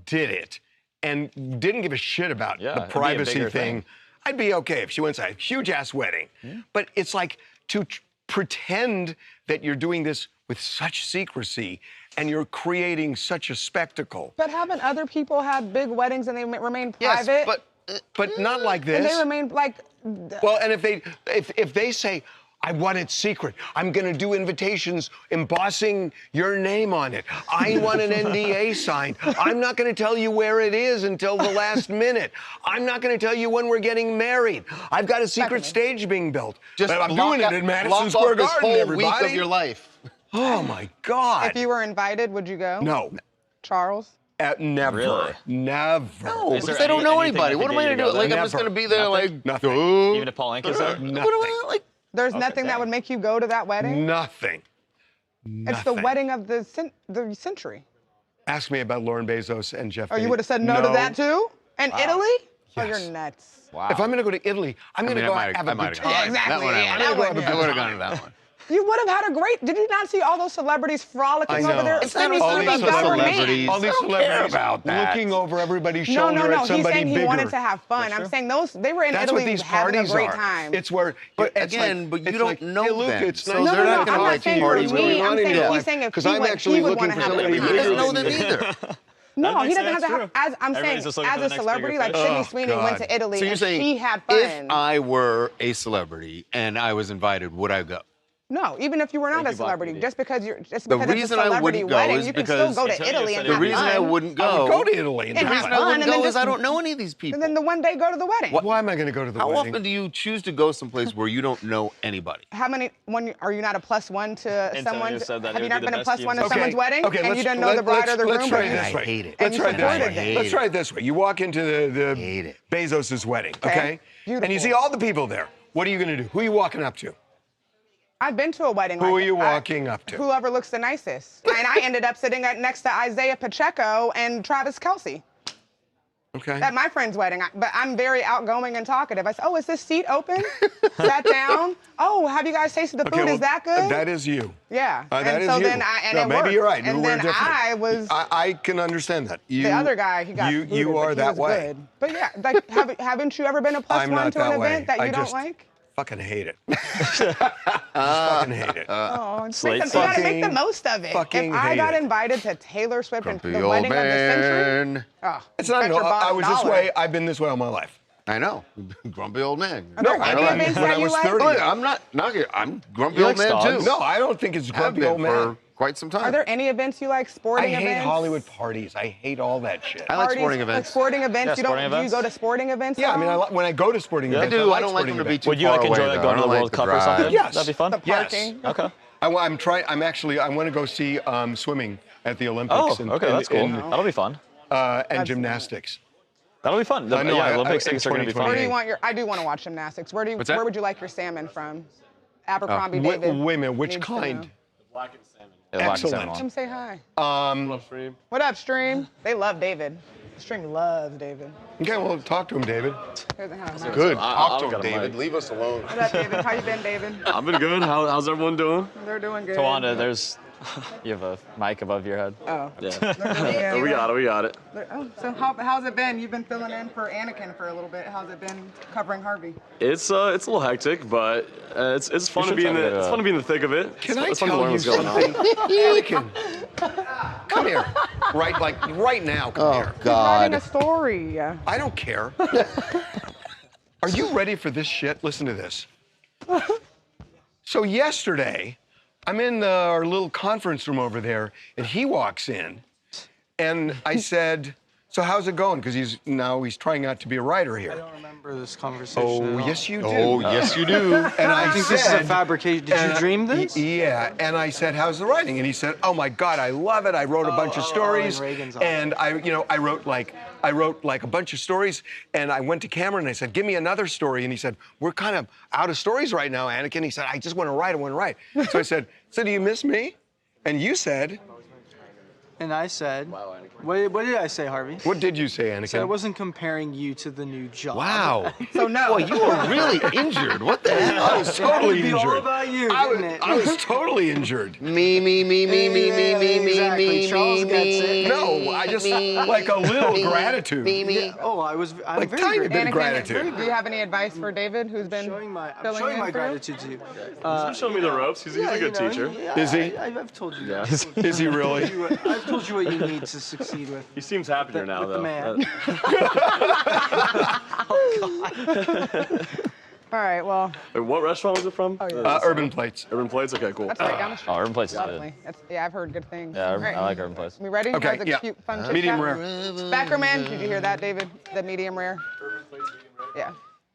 did it and didn't give a shit about
Yeah,
the
it'd be a
privacy
bigger
thing,
thing.
I'd be okay if she went to a huge ass wedding. But it's like to pretend that you're doing this with such secrecy and you're creating such a spectacle.
But haven't other people had big weddings and they remain
Yes,
private?
but
But not like
and
this.
they remain like.
Well, and if they say, I want it secret. I'm going to do invitations embossing your name on it. I want an NDA signed. I'm not going to tell you where it is until the last minute. I'm not going to tell you when we're getting married. I've got a secret stage being built.
Just
but I'm doing it in Madison
block
Square
off this
Garden,
whole
everybody.
week of your life.
Oh, my God.
If you were invited, would you go?
No.
Charles?
Never.
Really?
Never.
No,
Is
because
there
they don't know
anything
anybody.
that
What
could
am I
get
going to
you
do? Like, I'm just
Never.
going to be there,
Nothing.
like,
Nothing.
"Oh."
Even if Paul Anka is there?
Nothing.
What am I, like?
There's nothing that would make you go to that wedding?
Nothing.
It's the wedding of the century.
Ask me about Lauren Bezos and Jeff
Oh, you
Bezos.
would have said no to that too? And Italy? Oh,
Yes.
you're nuts.
Wow.
If I'm going to go to Italy, I'm going to go have a good time.
Yeah, exactly.
I would have gone to that one.
You would have had a great. Did you not see all those celebrities frolicking
I know.
over there?
It's not
Screaming
all
about
these
government.
celebrities.
All these
I don't care
celebrities
about that.
looking over everybody's
No,
shoulder
no, no.
at
He's
somebody
saying he
bigger.
wanted to have fun. I'm saying they were in
That's
Italy
what these
having a
parties
great
are.
time.
It's where
But
it's
again,
like,
but you
it's
don't
like,
know
hey, Luke,
them.
it's
So
nice.
No,
they're
no,
not
no.
gonna
I'm
like
not saying
parties
for
where
me.
we
I'm
want to
saying
do.
he's saying if
Because
he
I'm
went,
actually
he would
looking
want
for
to have a
somebody
good
He doesn't
time.
know them either.
No,
That
he
makes
doesn't have to
sense,
have.
true.
As I'm saying,
Everybody's just looking
as
for the
a
next
celebrity,
bigger
like
fish.
Sydney
Oh,
Sweeney went
God.
to Italy
So you're
and
saying
she had
if
fun.
I were a celebrity and I was invited, would I go?
No, even if you were not
Thank
a
you, Black
celebrity,
Beauty.
just because it's
The
a
reason I
celebrity
wouldn't go
wedding,
is
you can still
because
go to
Antonio
Italy
said
and
it.
The
have
reason I
fun.
wouldn't
I would
go
go to Italy and
And
do
have
I
fun.
fun.
wouldn't
and then
go is
just-
I don't know any of these people.
And then the one day go to the wedding.
Why am I going to go to the
How
wedding?
often do you choose to go someplace where you don't know anybody?
How many? Are you not a +1 to someone?
said that
Have
it
you
would
not
be
been
the
a
best
+1
team.
to someone's wedding?
Okay,
And you didn't know the bride or the
let's
groom?
try
but
it
you-
this way.
I hate it.
And
Let's
you
try it this
supported
way.
them.
Let's try it this way. You walk into the
Hate it.
Bezos' wedding,
Okay.
okay?
Beautiful.
And you see all the people there. What are you going to do? Who are you walking up to?
I've been to a wedding.
Who
like
are you
that.
walking up to?
Whoever looks the nicest. And I ended up sitting next to Isaiah Pacheco and Travis Kelce
Okay.
at my friend's wedding. But I'm very outgoing and talkative. I said, "Oh, is this seat open?" Sat down. "Oh, have you guys tasted the food?
well,
Is that good?"
That is you.
Yeah.
That
and
is
so
you.
then
No,
it
maybe
worked.
you're right.
And
We're
then
different.
I was.
I can understand that. You,
The other guy, he got
you
booted, but
are
he
that
was
way.
good. But yeah, like, haven't you ever been a
I'm
+1
not
to an
that way.
event that
I
you don't
just
like?
fucking hate it. Just fucking hate it.
Oh,
Slate
you gotta make the
fucking-
most of it.
fucking
If I got
hate it.
invited to Taylor Swift and
Grumpy
the
old
wedding of the century,
man.
oh,
It's not.
bet
No,
your
I
bottom
was this
dollar.
way. I've been this way all my life.
I know. Grumpy old man.
Are there
No, I
any
don't.
events
When I
that you
was
like?
30.
Look, I'm not knocking. I'm grumpy
You
old
like
man
dogs?
too.
No, I don't think it's
Have
grumpy
been
old man.
for quite some time.
Are there any events you like?
I
Sporting
hate
events?
Hollywood parties. I hate all that shit.
I like
Parties,
sporting
Like
events.
sporting events.
Yeah,
you don't.
sporting
Do you
events.
go to sporting events?
Yeah,
at
I mean,
all?
when I go to sporting
I
events,
do. I
like
don't like
sporting
them to be
events.
too
Would you
far
like enjoy
away,
like
though.
going
I
to
don't
the
like
World
the
Cup or
drive.
something?
Yes.
That'd be fun.
The parking.
Okay.
I want to go see swimming at the
Oh,
Olympics.
okay, that's cool. That'll be fun.
And gymnastics.
That'll be fun.
I know,
Yeah,
I-
Olympics
in
tickets are going to be fun.
Where do you
2028.
want your? I do want to watch gymnastics. Where
What's that?
Where would you like your salmon from? Abercrombie
Wait,
David.
wait a minute, which
needs to
kind?
know.
Yeah, Black
Excellent.
Salmon.
Come say hi.
Um,
What up, Stream? They love David. Stream loves David.
okay, well, talk to him, David.
Here's a hi.
Good.
I'll
Talk to
get
him,
a
David.
mic.
Leave us alone.
What up, David? How you been, David?
I've been good. How's everyone doing?
They're doing good.
Tawanda, there's. You have a mic above your head.
Oh.
Yeah.
Yeah.
We got it. We got it.
Oh, so how's it been? You've been filling in for Anakin for a little bit. How's it been covering Harvey?
It's a little hectic, but it's fun to
should
be
try
in
to
the
get
it's
a-
fun to be in the thick of it.
Can
it's
I
fun to
tell
learn
you
what's going
something?
on.
Anakin, come here. Right now, come here.
Writing a story.
I don't care. Are you ready for this shit? Listen to this. So yesterday, I'm in our little conference room over there, and he walks in, and I said, "So how's it going?" Because he's trying out to be a writer here.
I don't remember this conversation.
Oh,
at all.
yes, you do.
Oh, yes, you do.
And I
think
said,
this is a fabrication. Did you dream this?
Yeah. And I said, "How's the writing?" And he said, "Oh my God, I love it. I wrote a bunch of stories,
in Reagan's office.
and I wrote like a bunch of stories." And I went to Cameron and I said, "Give me another story." And he said, "We're kind of out of stories right now, Anakin." He said, "I just want to write. I want to write." So I said, "So do you miss me?" And you said,
And I said, what did I say, Harvey?
"What did you say,
I said I
Anakin?"
wasn't comparing you to the new job.
Wow.
So no.
Boy, you were really injured. What the hell?
I was totally
It had to be all
injured.
about you,
I
didn't it?
was totally injured.
Me.
Exactly. Charles gets it.
No, I just like a little gratitude.
Yeah, I'm
Like
very
tiny
grateful.
bit of gratitude.
Do you have any advice for David, who's been
I'm
filling
showing
in
my
for you?
gratitude to you.
He's been showing me the ropes. He's a good teacher.
Is he?
I've told you that.
Is he really?
I've told you what you need to succeed with.
He seems happier now,
with
though.
the man.
All right, well,
Wait, what restaurant was it from?
Oh, yeah.
Urban Plates.
Urban Plates? Okay, cool.
that's right down the street.
Oh, Urban Place is
Lovely.
good.
Yeah, I've heard good things.
Yeah,
All right.
I like Urban Place.
We ready?
Okay,
That was a
yeah.
cute, fun chit
Medium
chat.
rare.
Backerman, did you hear that, David? The medium rare? Yeah.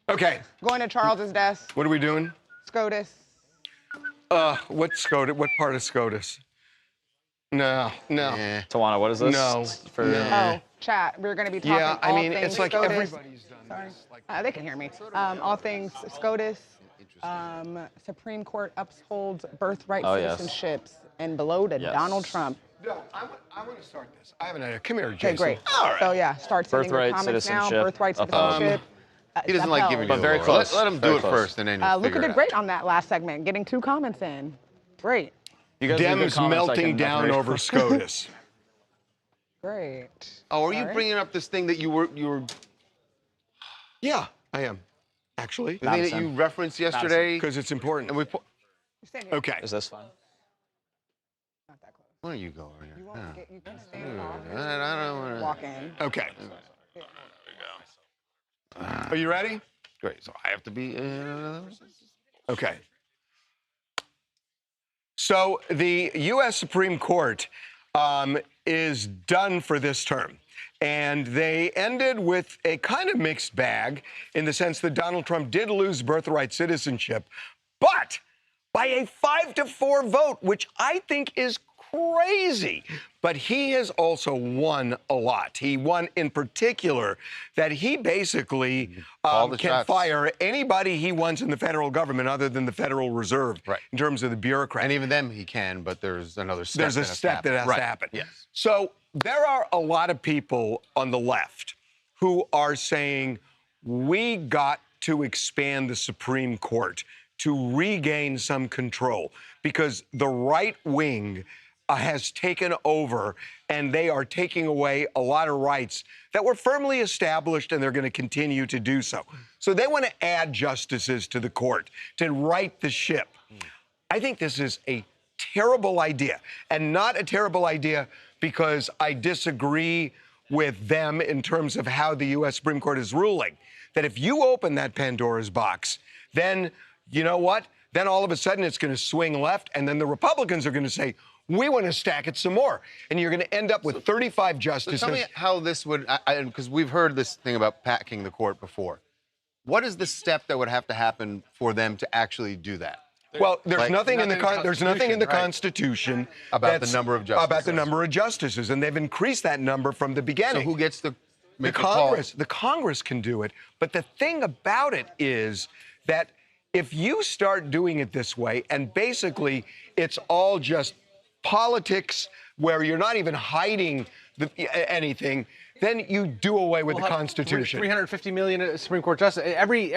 Okay,
Going to Charles's desk.
what are we doing?
SCOTUS.
What SCOTUS? What part of SCOTUS? No.
Tawana, what is this?
No.
For,
Oh, chat. We're going to be talking
Yeah, I
all
mean,
things
it's like
SCOTUS.
everybody's done
Sorry.
this. Like,
They can hear me. All things SCOTUS. Supreme Court upholds birthright
Oh, yes.
citizenships and below to
Yes.
Donald Trump.
no, I want to start this. I have an idea. Come here,
Okay,
Jason.
great.
All right.
So yeah, start sending your
Birthright
comments now.
citizenship
Birthright
upheld.
citizenship.
He doesn't like giving you
But
the
very
floor.
close.
Let him do
Very
it
close.
first, and then you'll
Luca
figure
did
it
great on that last segment, getting 2 comments in. Great.
You guys do good
Dems
comments, I
melting
can
down
read.
over SCOTUS.
Great.
Oh, are you
Sorry.
bringing up this thing that you were
Yeah, I am. Actually,
the thing that you referenced yesterday?
because it's important.
And we
You stand here.
Okay.
Is this fine?
Not that close.
where you go over here?
You won't get. You can stand
I don't want to.
walk in.
Okay. Are you ready?
Great. So I have to be.
Okay. So the U.S. Supreme Court is done for this term. And they ended with a kind of mixed bag in the sense that Donald Trump did lose birthright citizenship, but by a 5-4 vote, which I think is crazy. But he has also won a lot. He won in particular that he basically
All the
can
shots.
fire anybody he wants in the federal government other than the Federal Reserve
Right.
in terms of the bureaucrats.
And even them he can, but there's another step.
There's a
that has
step
to
that has
happen.
to happen.
Yes.
So there are a lot of people on the left who are saying we got to expand the Supreme Court to regain some control because the right wing has taken over and they are taking away a lot of rights that were firmly established and they're going to continue to do so. So they want to add justices to the court to right the ship. I think this is a terrible idea, and not a terrible idea because I disagree with them in terms of how the U.S. Supreme Court is ruling. That if you open that Pandora's box, then you know what? Then all of a sudden it's going to swing left, and then the Republicans are going to say, we want to stack it some more. And you're going to end up with 35 justices.
So tell me how this would, because we've heard this thing about packing the court before. What is the step that would have to happen for them to actually do that?
Well, there's
Like,
nothing in the
right.
Constitution
About the
that's
number of justices.
About the number of justices, and they've increased that number from the
So
beginning.
who gets to
the
make the call?
Congress? The Congress can do it. But the thing about it is that if you start doing it this way, and basically it's all just politics where you're not even hiding anything, then you do away with the Constitution.
350 million Supreme Court justice. Every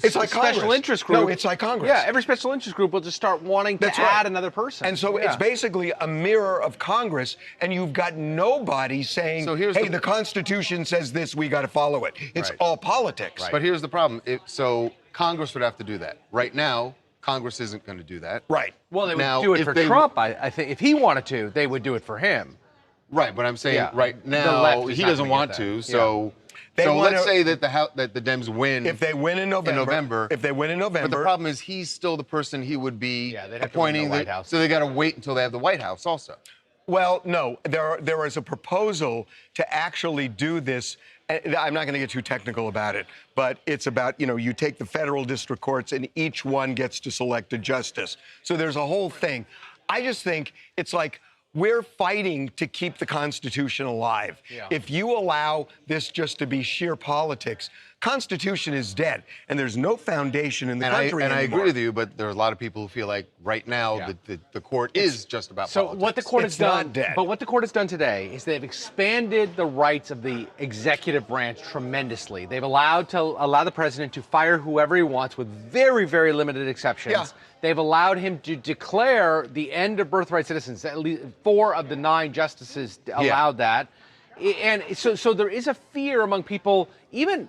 It's like
special
Congress.
interest group.
No, it's like Congress.
Yeah, every special interest group will just start wanting to
That's
add
right.
another person.
And so it's basically a mirror of Congress, and you've got nobody saying,
So here's
hey,
the
the Constitution says this, we got to follow it. It's
Right.
all politics.
But here's the problem. So Congress would have to do that. Right now, Congress isn't going to do that.
Right.
well, they would
Now,
do it
if
for
they-
Trump. I think if he wanted to, they would do it for him.
Right, but I'm saying
Yeah.
right
The
now
left is
he
not
doesn't
gonna
want
get
to.
that.
So,
They
so
wanna-
let's say that that the Dems win.
If they win in November. If they win in November.
But the problem is he's still the person he would be
Yeah, they'd have to win the
appointing.
White House.
So they got to wait until they have the White House also.
Well, no, there is a proposal to actually do this. I'm not going to get too technical about it, but it's about, you take the federal district courts and each one gets to select a justice. So there's a whole thing. I just think it's like we're fighting to keep the Constitution alive.
Yeah.
If you allow this just to be sheer politics, Constitution is dead, and there's no foundation in the country
I
anymore.
agree with you, but there's a lot of people who feel like right now
Yeah.
the court is just about
So
politics.
what the court has
It's not
done,
dead.
but what the court has done today is they've expanded the rights of the executive branch tremendously. They've allowed the president to fire whoever he wants with very, very limited exceptions.
Yeah.
They've allowed him to declare the end of birthright citizens. At least 4 of the 9 justices allowed that. And so there is a fear among people, even,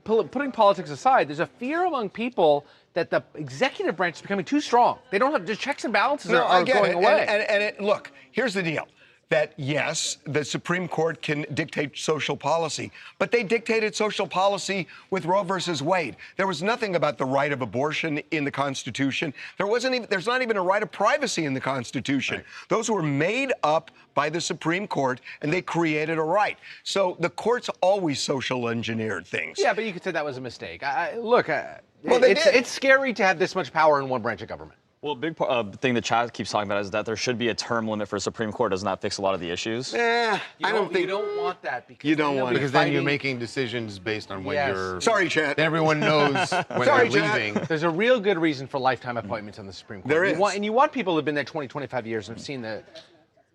putting politics aside, there's a fear among people that the executive branch is becoming too strong. They don't have, the checks and balances are
I get
going
it.
away.
And look, here's the deal. that, yes, the Supreme Court can dictate social policy, but they dictated social policy with Roe versus Wade. There was nothing about the right of abortion in the Constitution. There's not even a right of privacy in the Constitution. Right. Those were made up by the Supreme Court, and they created a right. So the courts always social engineered things.
Yeah, but you could say that was a mistake. Look,
well,
it's scary to have this much power in one branch of government.
Well, a big thing the chat keeps talking about is that there should be a term limit for Supreme Court. Doesn't that fix a lot of the issues?
I don't think
you don't want that because
you don't want
because then you're making decisions based on when you're.
Sorry, Chat.
Everyone knows when they're leaving.
There's a real good reason for lifetime appointments on the Supreme Court.
There is.
And you want people who've been there 20, 25 years and have seen the.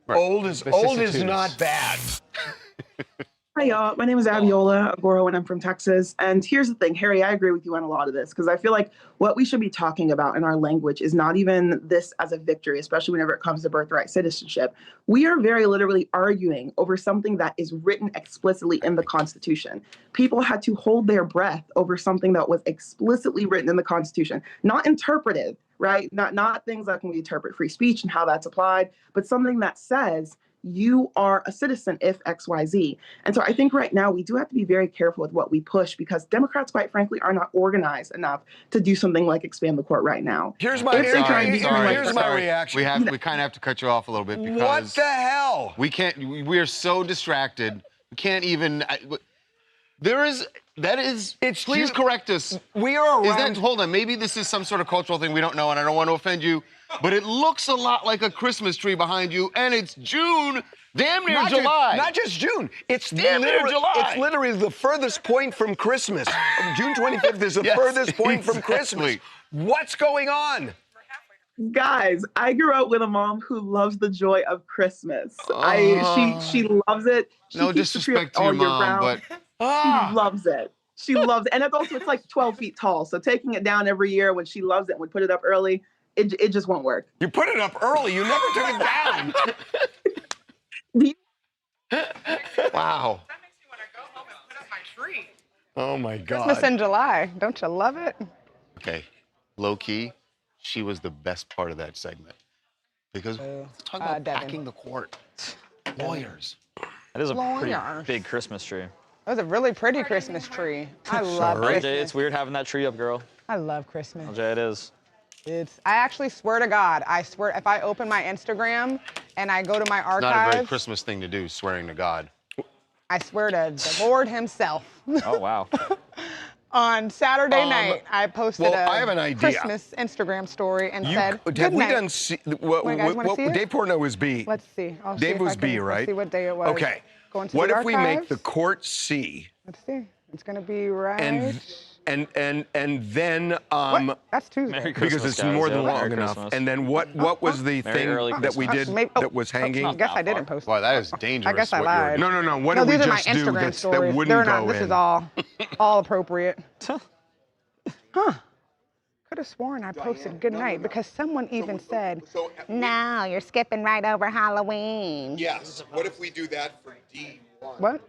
Old is not bad.
Hi, y'all. My name is Abiola Agoro, and I'm from Texas. And here's the thing, Harry, I agree with you on a lot of this, because I feel like what we should be talking about in our language is not even this as a victory, especially whenever it comes to birthright citizenship. We are very literally arguing over something that is written explicitly in the Constitution. People had to hold their breath over something that was explicitly written in the Constitution, not interpretive, right? Not things like when we interpret free speech and how that's applied, but something that says, you are a citizen if X, Y, Z. And so I think right now we do have to be very careful with what we push because Democrats, quite frankly, are not organized enough to do something like expand the court right now.
Here's my reaction.
We kind of have to cut you off a little bit because
what the hell?
We can't. We are so distracted. We can't even. Please correct us.
We are around.
Hold on. Maybe this is some sort of cultural thing we don't know, and I don't want to offend you. But it looks a lot like a Christmas tree behind you, and it's June, damn near July.
Not just June. It's
damn near July.
It's literally the furthest point from Christmas. June 25th is the furthest point from Christmas. What's going on?
Guys, I grew up with a mom who loves the joy of Christmas. She loves it. She
no disrespect to your mom, but
she loves it. She loves it. And it's like 12 feet tall. So taking it down every year when she loves it and we put it up early, it just won't work.
You put it up early. You never took it down. Wow.
That makes me want to go home and put up my tree.
Oh, my God.
Christmas in July. Don't you love it?
Okay. Low key, she was the best part of that segment. Because talk about packing the court. Lawyers.
That is a pretty big Christmas tree.
It was a really pretty Christmas tree. I love Christmas.
Jay, it's weird having that tree up, girl.
I love Christmas.
Jay, it is.
I actually swear to God, if I open my Instagram and I go to my archives.
Not a very Christmas thing to do, swearing to God.
I swear to the Lord himself.
Oh, wow.
On Saturday night, I posted
I have an idea.
Christmas Instagram story and said,
have
good
we
night.
done Dave Portnoy was B.
Let's see.
Dave was B, right?
Let's see what day it was.
Okay.
Going to
what
the
if we make the court C?
Let's see. It's going to be right.
And then
what? That's Tuesday.
Because it's more than long enough. And then what was the thing that we did that was hanging?
I guess I didn't post it.
Wow, that is dangerous.
I guess I lied.
No. What did we just do that wouldn't go in?
This is all appropriate. Huh. Could have sworn I posted good night because someone even said, no, you're skipping right over Halloween.
Yes. What if we do that for D1?
What?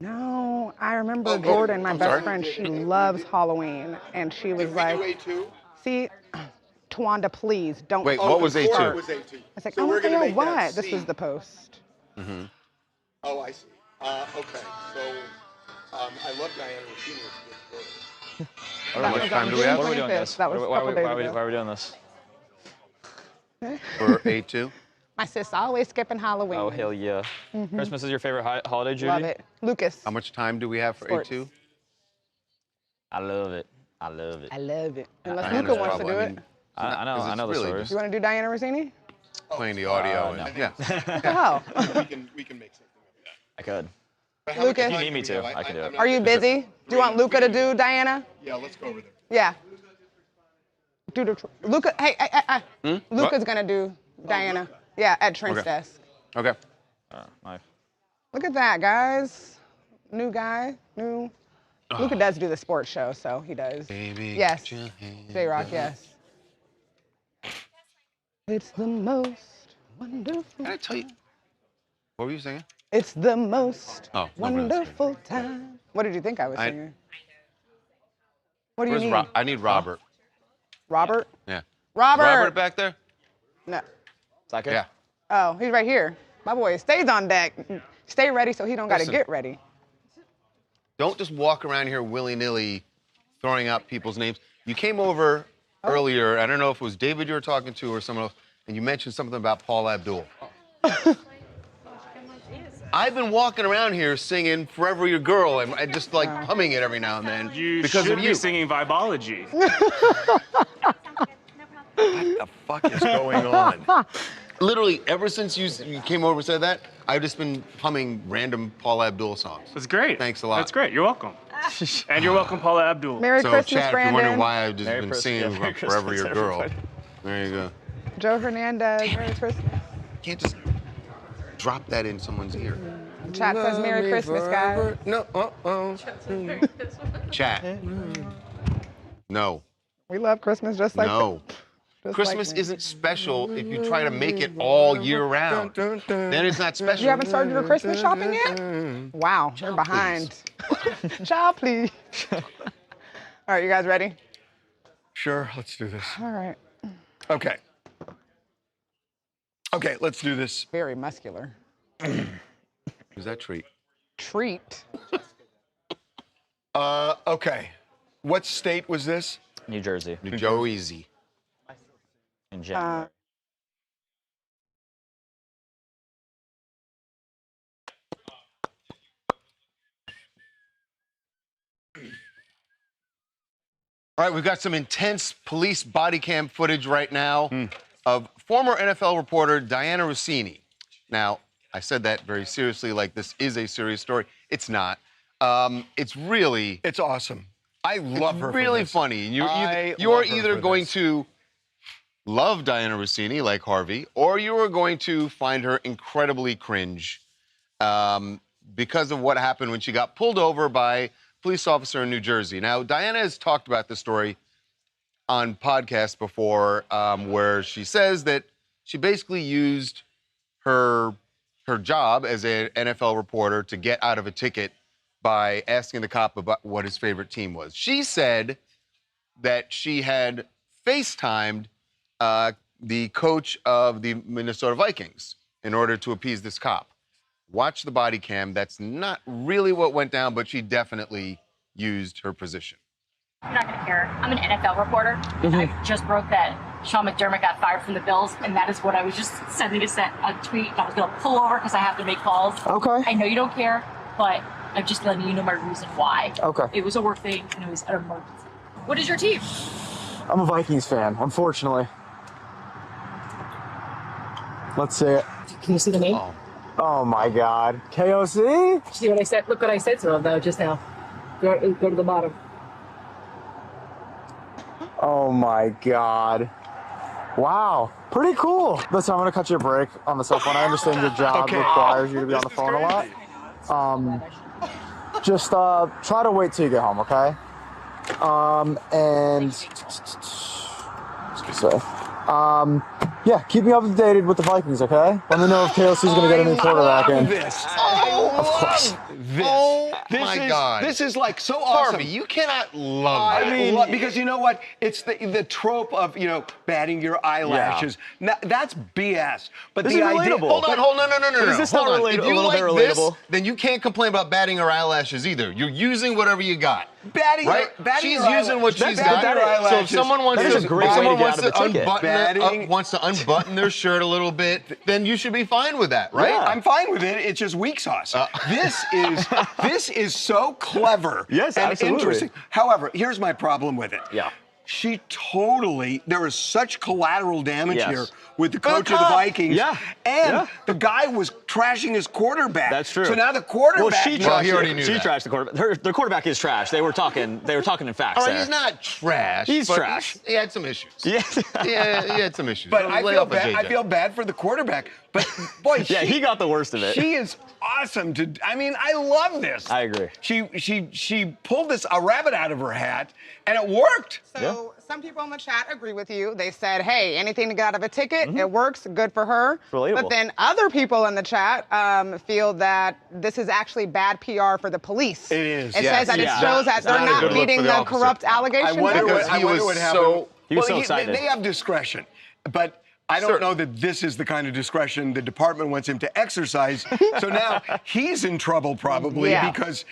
No, I remember Jordan, my best friend, she loves Halloween. And she was like, see, Tawanda, please, don't.
Wait, what was A2?
I was like, oh, okay, what? This was the post.
Mm-hmm. Oh, I see. Okay, so I love Dianna Russini.
How much time do we have? What are we doing this? Why are we doing this?
For A2?
My sis always skipping Halloween.
Oh, hell yeah. Mm-hmm. Christmas is your favorite holiday, Judy?
Love it. Lucas.
How much time do we have for A2?
I love it. I love it.
I love it. Unless Luca wants to do it.
I know the story.
You want to do Dianna Russini?
Playing the audio.
No.
Yeah.
What the hell?
we can make something of that.
I could.
Lucas.
If you need me to, I can do it.
Are you busy? Do you want Luca to do Dianna?
Yeah, let's go over there.
Yeah. Luca, hey. Luca's going to do Dianna. Yeah, at Trent's desk.
Okay.
Nice.
Look at that, guys. New guy. Luca does do the sports show, so he does.
Baby,
yes. J-Rock, yes. It's the most wonderful.
Can I tell you? What were you singing?
It's the most wonderful time. What did you think I was singing? What do you need?
I need Robert.
Robert?
Yeah.
Robert!
Robert back there?
No.
Is that good?
Yeah.
Oh, he's right here. My boy stays on deck. Stay ready so he don't got to
Listen.
get ready.
Don't just walk around here willy-nilly throwing out people's names. You came over earlier, I don't know if it was David you were talking to or someone else, and you mentioned something about Paul Abdul. I've been walking around here singing Forever Your Girl and just like humming it every now and then because of you.
Be singing Vibology.
What the fuck is going on?
Literally, ever since you came over and said that, I've just been humming random Paul Abdul songs.
That's great.
Thanks a lot.
That's great. You're welcome. And you're welcome, Paula Abdul.
Merry Christmas,
Chad,
Brandon.
if you're wondering why I've just
Merry
been
Christmas.
singing
Yeah, Merry
about Forever
Christmas,
Your Girl.
everybody.
There you go.
Joe Hernandez, Merry Christmas.
Can't just drop that in someone's ear.
Chat says Merry Christmas, guys.
No, Chat. No.
We love Christmas just like
No.
just
Christmas
like me.
isn't special if you try to make it all year round. Then it's not special.
You haven't started your Christmas shopping yet? Wow, you're behind. Child, please. All right, you guys ready?
Sure, let's do this.
All right.
Okay. Okay, let's do this.
Very muscular.
Who's that treat?
Treat.
Okay. What state was this?
New Jersey.
New Jersey.
In January.
All right, we've got some intense police body cam footage right now of former NFL reporter Dianna Russini. Now, I said that very seriously, like this is a serious story. It's not. It's really...
It's awesome. I love her.
It's really funny. You're either going to love Dianna Russini like Harvey, or you are going to find her incredibly cringe because of what happened when she got pulled over by a police officer in New Jersey. Now, Dianna has talked about this story on podcasts before, where she says that she basically used her job as an NFL reporter to get out of a ticket by asking the cop about what his favorite team was. She said that she had FaceTimed the coach of the Minnesota Vikings in order to appease this cop. Watch the body cam. That's not really what went down, but she definitely used her position.
I'm not going to care. I'm an NFL reporter. I just broke that Sean McDermott got fired from the Bills, and that is what I was just sending a tweet. I was going to pull over because I have to make calls.
Okay.
I know you don't care, but I'm just letting you know my reason why.
Okay.
It was a work thing, and it was an emergency. What is your team?
I'm a Vikings fan, unfortunately. Let's see it.
Can you see the name?
Oh my God. KOC?
See what I said? Look what I said to him, though, just now. Go to the bottom.
Oh my God. Wow. Pretty cool. Listen, I'm going to cut you a break on the cell phone. I understand your job requires you to be on the phone a lot. Just try to wait till you get home, okay? Yeah, keep me updated with the Vikings, okay? Let me know if KLC's going to get a new quarterback in.
Of course.
My God.
This is like so awesome.
Harvey, you cannot love that.
I mean, because you know what? It's the trope of, batting your eyelashes. Now, that's BS. But
This
the
is
idea.
relatable.
Hold on, no.
Is this
Hold
not
on. If you
a little
like
bit
this,
relatable?
then you can't complain about batting her eyelashes either. You're using whatever you got.
Batting
right?
batting
She's
your
using what she's
batting
got.
your
So if
eyelashes.
someone wants
That is a great way to get out of a ticket.
wants to unbutton their shirt a little bit, then you should be fine with that, right?
I'm fine with it. It's just weak sauce. This is so clever and
absolutely.
interesting. However, here's my problem with it.
Yeah.
There is such collateral damage
Yes.
here with the coach of the Vikings.
Yeah.
And the guy was trashing his quarterback.
That's true.
So now the quarterback.
Well, she
Well, he already knew that.
trashed the quarterback. Their quarterback is trash. They were talking in facts.
All right,
there.
he's not trash.
He's
but
trash.
He had some issues.
Yeah.
Yeah, he had some issues.
But
Lay off of JJ.
I feel bad for the quarterback. But boy,
Yeah, he got the worst of it.
She is awesome. I love this.
I agree.
She pulled a rabbit out of her hat, and it worked.
So some people in the chat agree with you. They said, hey, anything to get out of a ticket, it works, good for her.
Relatable.
But then other people in the chat feel that this is actually bad PR for the police.
It is.
It
Yes.
says that
Yeah.
it shows that
It's
they're
not a
not
good look
meeting
for the
the
officer.
corrupt allegations.
Because he was
what happened.
so-
He was so
Well,
excited.
They have discretion, but I don't know that this is the kind of discretion the department wants him to exercise. So now he's in trouble probably because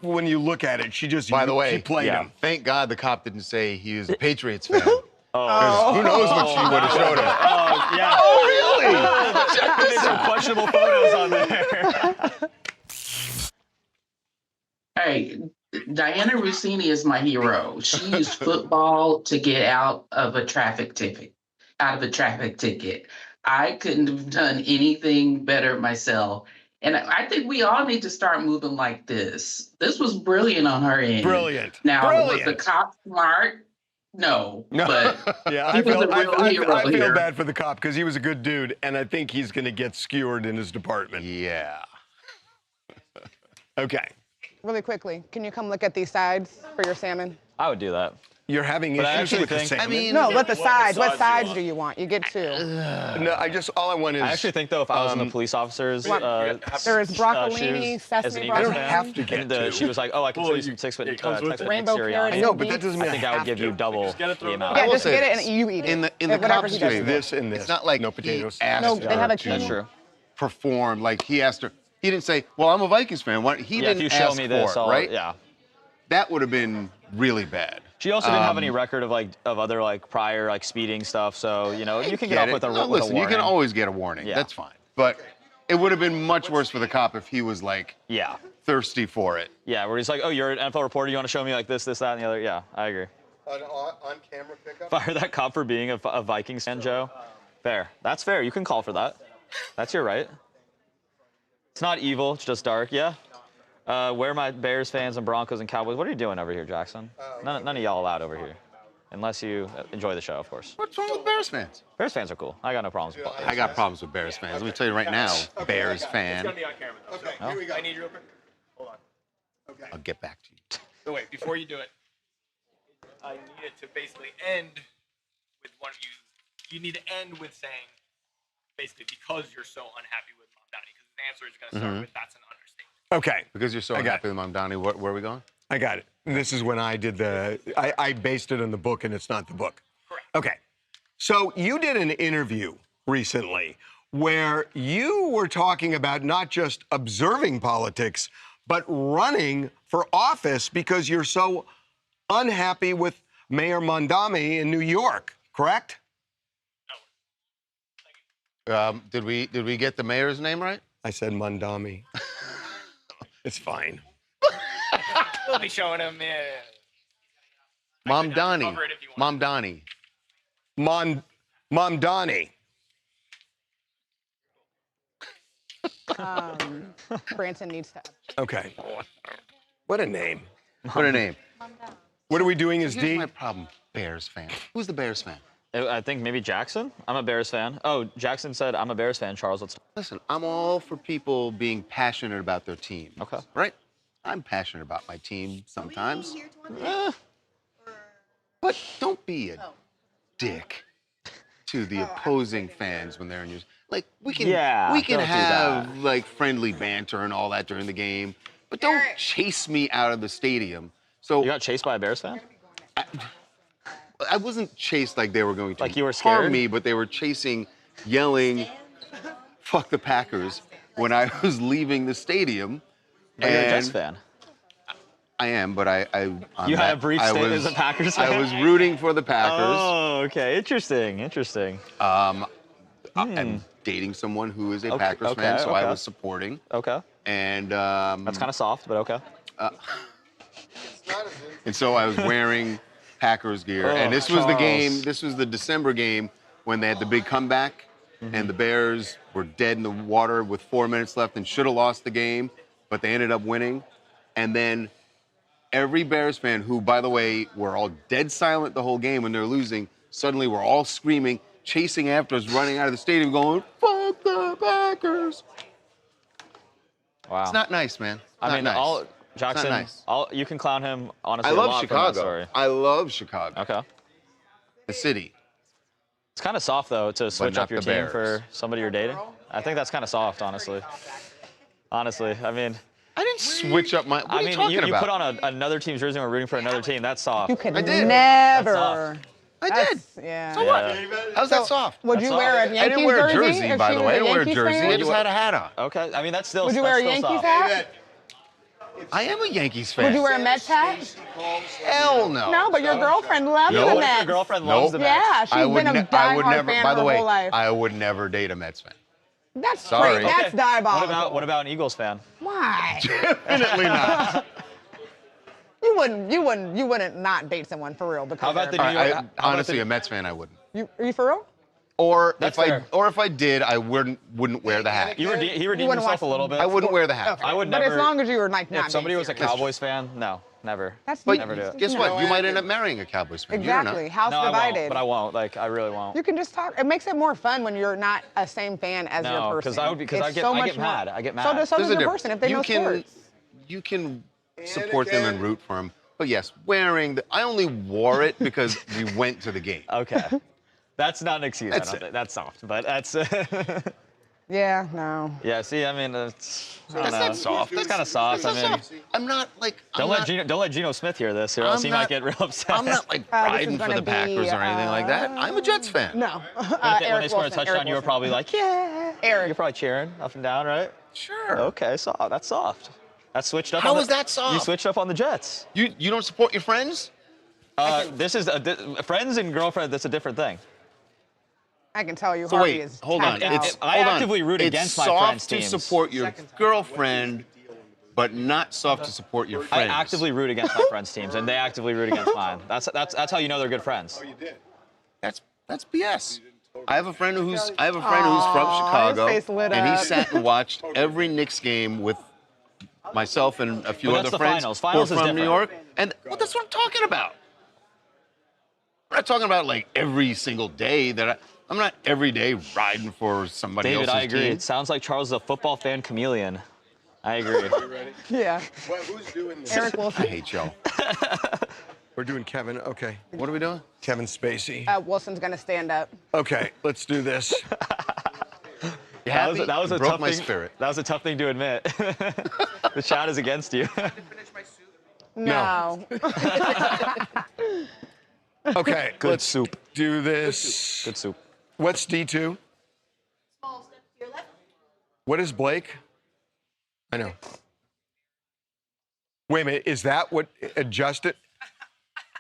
when you look at it, she just
By the way,
she played him.
Thank God the cop didn't say he was a Patriots fan. Who knows what she would have showed him?
Oh, yeah.
Oh, really?
There's some questionable photos on there.
Hey, Dianna Russini is my hero. She used football to get out of a traffic ticket. I couldn't have done anything better myself. And I think we all need to start moving like this. This was brilliant on her end.
Brilliant.
Now, was the cop smart? No. But
yeah, I feel bad for the cop because he was a good dude, and I think he's going to get skewered in his department.
Yeah.
Okay.
Really quickly, can you come look at these sides for your salmon?
I would do that.
You're having
But I
issues
actually
with the
think-
salmon?
I mean-
No, but the sides. What sides do you want? You get two.
No, all I want is.
I actually think though, if I was in the police officer's
there is broccolini,
shoes, as an
sesame
Eagles
I don't
fan,
have to get
and
two.
she was like, "Oh, I can show you some 6 foot
Rainbow carrot.
I know, but that doesn't mean
I think I would give you double the amount.
Yeah,
will
just
say
get it
this.
and you eat it.
In the
Whatever
cop's
he does.
stream,
This and this.
it's not like
no potatoes.
He asked
No, they have a
her
team.
to perform. Like he asked her. He didn't say, "Well, I'm a Vikings fan." He
Yeah, if
didn't
you show
ask
me this,
for it,
I'll-
right?
yeah.
That would have been really bad.
She also didn't have any record of other prior speeding stuff, so you can get off with a
No,
with a
listen, you
warning.
can always get a warning.
Yeah.
That's fine. But it would have been much worse for the cop if he was thirsty for it.
Yeah, where he's like, "Oh, you're an NFL reporter. You want to show me this, that, and the other?" Yeah, I agree.
On camera pickup.
Fire that cop for being a Vikings fan, Joe. Fair. That's fair. You can call for that. That's your right. It's not evil. It's just dark. Yeah. Where are my Bears fans and Broncos and Cowboys? What are you doing over here, Jackson? None of y'all allowed over here. Unless you enjoy the show, of course.
What's wrong with Bears fans?
Bears fans are cool. I got no problems with Bears
I got problems with Bears fans. Let me tell you right now, Bears fan.
It's gonna be on camera though. Okay, here we go. I need you real quick. Hold on. Okay.
I'll get back to you.
So wait, before you do it, I need it to basically end with one of you. You need to end with saying, basically, because you're so unhappy with Mom Donnie, because the answer is going to start with that's an understatement.
Okay.
Because you're so happy with Mom Donnie, where are we going?
I got it. This is when I did I based it on the book, and it's not the book.
Correct.
Okay. So you did an interview recently where you were talking about not just observing politics, but running for office because you're so unhappy with Mayor Mondami in New York, correct?
Did we get the mayor's name right?
I said Mondami. It's fine.
We'll be showing him.
Mom Donnie. Mom Donnie.
Mom Donnie.
Branson needs to.
Okay. What a name.
What a name.
What are we doing as
Here's
D?
my problem. Bears fan. Who's the Bears fan?
I think maybe Jackson. I'm a Bears fan. Oh, Jackson said I'm a Bears fan. Charles, let's.
Listen, I'm all for people being passionate about their team.
Okay.
Right? I'm passionate about my team sometimes. But don't be a don't to the opposing fans when they're in your. Like we can
don't do
have
that.
like friendly banter and all that during the game, but don't chase me out of the stadium. So
You got chased by a Bears fan?
I wasn't chased like they were going to
Like you were
harm
scared?
me, but they were chasing, yelling, "Fuck the Packers" when I was leaving the stadium.
But you're a Jets fan.
I am, but
You had a brief stint as a Packers fan?
I was rooting for the Packers.
Oh, okay. Interesting.
I'm dating someone who is a Packers fan, so I was supporting.
Okay.
And
that's kind of soft, but okay.
And so I was wearing Packers gear.
Oh,
And this was the game,
Charles.
this was the December game when they had the big comeback and the Bears were dead in the water with 4 minutes left and should have lost the game, but they ended up winning. And then every Bears fan who, by the way, were all dead silent the whole game when they were losing, suddenly were all screaming, chasing after us, running out of the stadium going, "Fuck the Packers."
Wow.
It's not nice, man. It's
I
not
mean,
nice.
Jackson,
It's not nice.
you can clown him, honestly,
I
a
love
lot from that
Chicago.
story.
I love Chicago.
Okay.
The city.
It's kind of soft, though, to switch
not
up your
the
team
Bears.
for somebody you're dating. I think that's kind of soft, honestly. Honestly, I mean...
I didn't switch up my... What are you talking
you
about?
put on another team's jersey and we're rooting for another team. That's soft.
You could
I did.
never.
I did.
Yeah.
So what? How's that soft?
Would you
That's
wear a
soft.
Yankees
I didn't wear a jersey,
if
by
she
the
was
way. I
a
didn't wear a
Yankees
jersey.
fan?
I just had a hat on.
Okay, I mean that's still.
Would you wear a
that's still
Yankees
soft.
hat?
I am a Yankees fan.
Would you wear a Mets hat?
Hell no.
No, but your girlfriend loves
No.
the
Your
Mets.
girlfriend loves the Mets.
Yeah, she's been a diehard fan
by the
her
way,
whole life.
I would never date a Mets fan.
That's
Sorry.
great. That's diabolical.
What about an Eagles fan?
Why?
Definitely not.
You wouldn't not date someone for real because
How about the
they're-
New York?
Honestly, a Mets fan, I wouldn't.
Are you for real?
Or
That's
if
fair.
if I did, I wouldn't wear the hat.
He redeemed
wouldn't
himself a
watch-
little bit.
I wouldn't wear the hat.
I would
But
never.
as long as you were like not
if somebody
being
was a
serious.
Cowboys fan, no, never.
But
never do it.
guess what? You might end up marrying a Cowboys fan.
Exactly. House
No, I
divided.
won't, but I won't. Like, I really won't.
You can just talk. It makes it more fun when you're not a same fan as your
No,
person.
I
It's
get
so
I
much
get mad.
more.
I get mad.
So does
There's a
your
difference.
person if they know sports.
You can support them and root for them. But yes, I only wore it because we went to the game.
Okay. That's not an excuse.
That's
I don't
it.
think. That's soft, but that's.
Yeah, no.
Yeah. See, I mean, it's. I don't
That's
know.
not soft.
It's kind of soft. I mean,
I'm not like.
don't let Geno Smith hear this, or else he might get real upset.
I'm not like
This is
riding for
gonna
the Packers or anything like that. I'm a Jets fan.
No.
When they scored a touchdown, you were probably like, yeah.
Eric.
You're probably cheering up and down, right?
Sure.
Okay, soft. That's soft. That's switched up.
How
on
is that soft?
You switched up on the Jets.
You don't support your friends?
This is friends and girlfriend. That's a different thing.
I can tell you,
So
Harvey
wait,
is
hold on.
tapped out.
It's
I
hold on.
actively root
It's
against my
soft
friends'
to
teams.
support your girlfriend, but not soft to support your
I
friends.
actively root against my friends' teams, and they actively root against mine. That's how you know they're good friends.
Oh, you did. That's BS. I have a friend who's from Chicago,
his face lit
and he
up.
sat and watched every Knicks game with myself and a few
But
other
that's the
friends
finals.
who are
Finals is
from New
different.
York. And well, that's what I'm talking about. I'm not talking about like every single day I'm not every day riding for somebody
David,
else's
I agree.
team.
It sounds like Charles is a football fan chameleon. I agree.
Yeah.
Well, who's doing this?
Eric
I
Wilson.
hate y'all.
We're doing Kevin. Okay.
What are we doing?
Kevin Spacey.
Wilson's gonna stand up.
Okay, let's do this.
You happy?
That was
You
a
broke
tough
my
thing.
spirit.
That was a tough thing to admit. The chat is against you.
No.
Okay,
Good
let's
soup.
do this.
Good soup.
What's D2? What is Blake? I know. Wait a minute, is that what adjusted?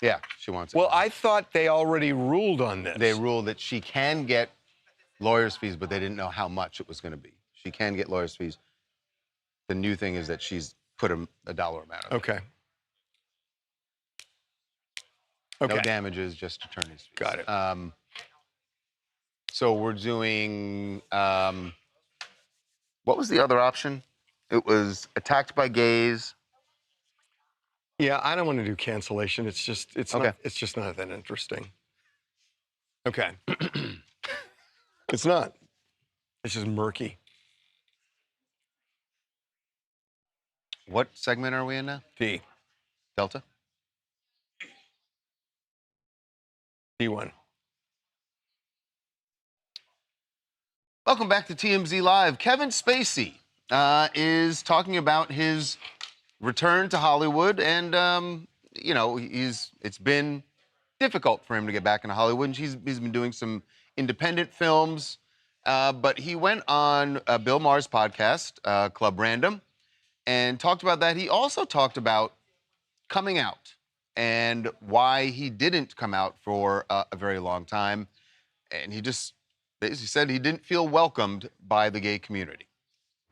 Yeah, she wants it.
Well, I thought they already ruled on this.
They ruled that she can get lawyer's fees, but they didn't know how much it was going to be. She can get lawyer's fees. The new thing is that she's put a dollar amount.
Okay. Okay.
No damages, just attorney's fees.
Got it.
So we're doing. What was the other option? It was attacked by gays.
Yeah, I don't want to do cancellation. It's
Okay.
not it's just not that interesting. Okay. It's not. It's just murky.
What segment are we in now?
D.
Delta?
D1.
Welcome back to TMZ Live. Kevin Spacey is talking about his return to Hollywood, and it's been difficult for him to get back into Hollywood. And he's been doing some independent films, but he went on Bill Maher's podcast, Club Random, and talked about that. He also talked about coming out and why he didn't come out for a very long time, and he just basically said he didn't feel welcomed by the gay community.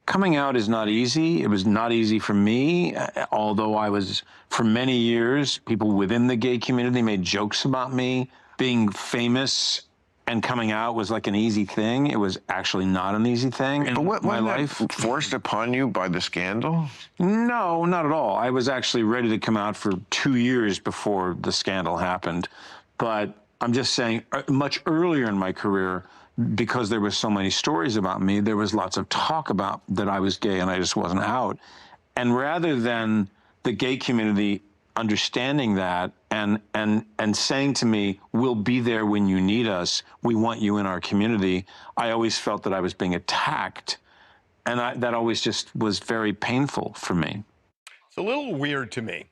Coming out is not easy. It was not easy for me, although I was, for many years, people within the gay community made jokes about me. Being famous and coming out was like an easy thing. It was actually not an easy thing in my life.
Forced upon you by the scandal?
No, not at all. I was actually ready to come out for 2 years before the scandal happened. But I'm just saying, much earlier in my career, because there were so many stories about me, there was lots of talk about that I was gay and I just wasn't out. And rather than the gay community understanding that and saying to me, we'll be there when you need us, we want you in our community, I always felt that I was being attacked. And that always just was very painful for me.
It's a little weird to me